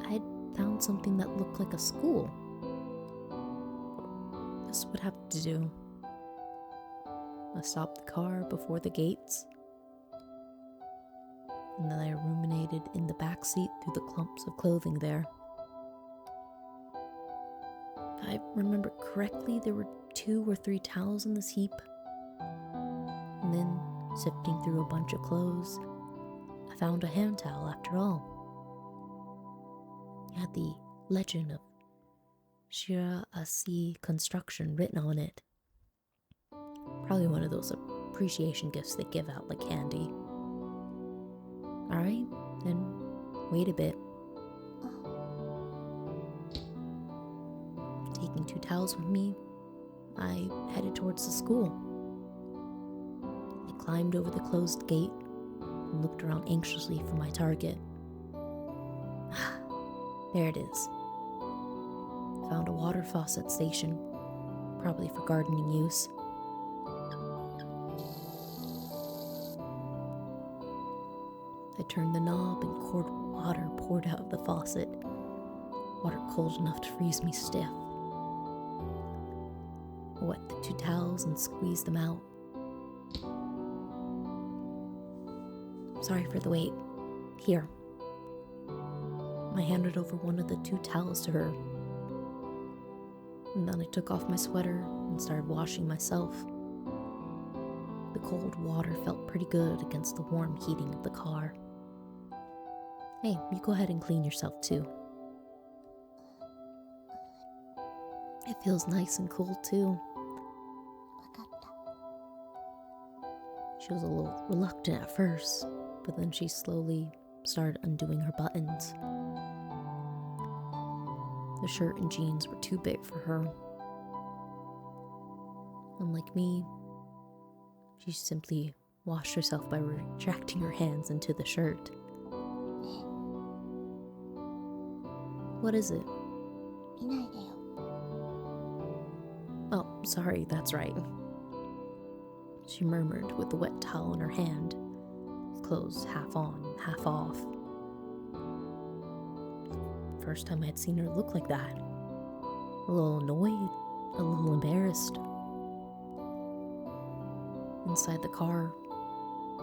I had found something that looked like a school. This would have to do. I stopped the car before the gates, and then I ruminated in the back seat through the clumps of clothing there. If I remember correctly, there were 2 or 3 towels in this heap. And then, sifting through a bunch of clothes, I found a hand towel after all. It had the legend of Shira Asi Construction written on it. Probably one of those appreciation gifts they give out like candy. Alright, then wait a bit. Taking 2 towels with me, I headed towards the school. I climbed over the closed gate and looked around anxiously for my target. There it is. Found a water faucet station, probably for gardening use. I turned the knob and cold water poured out of the faucet, water cold enough to freeze me stiff. I wet the 2 towels and squeezed them out. Sorry for the wait. Here. I handed over one of the 2 towels to her, and then I took off my sweater and started washing myself. The cold water felt pretty good against the warm heating of the car. Hey, you go ahead and clean yourself too. It feels nice and cool too. わかった。 She was a little reluctant at first, but then she slowly started undoing her buttons. The shirt and jeans were too big for her. Unlike me, she simply washed herself by retracting her hands into the shirt. ね What is it? え、見ないでよ。 Oh, sorry, that's right. She murmured with the wet towel in her hand, clothes half on, half off. First time I had seen her look like that. A little annoyed, a little embarrassed. Inside the car,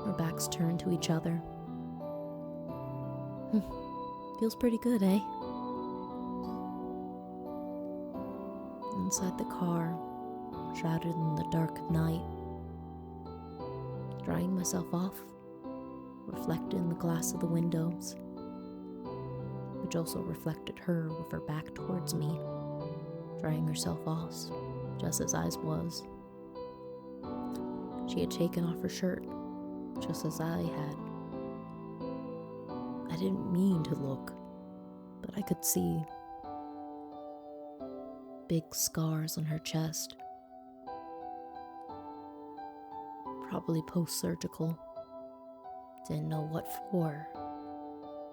our backs turned to each other. Feels pretty good, eh? Inside the car, shrouded in the dark of night, drying myself off, reflected in the glass of the windows, which also reflected her with her back towards me, drying herself off, just as I was. She had taken off her shirt, just as I had. I didn't mean to look, but I could see big scars on her chest. Probably post-surgical. Didn't know what for,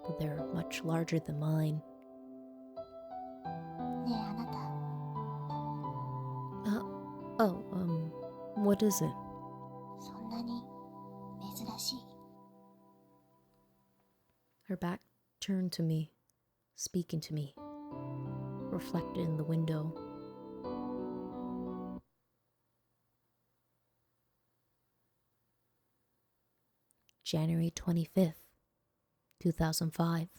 but they're much larger than mine. ねえ、あなた。 What is it? そんなに珍しい。 Her back turned to me, speaking to me, reflected in the window. January 25th, 2005.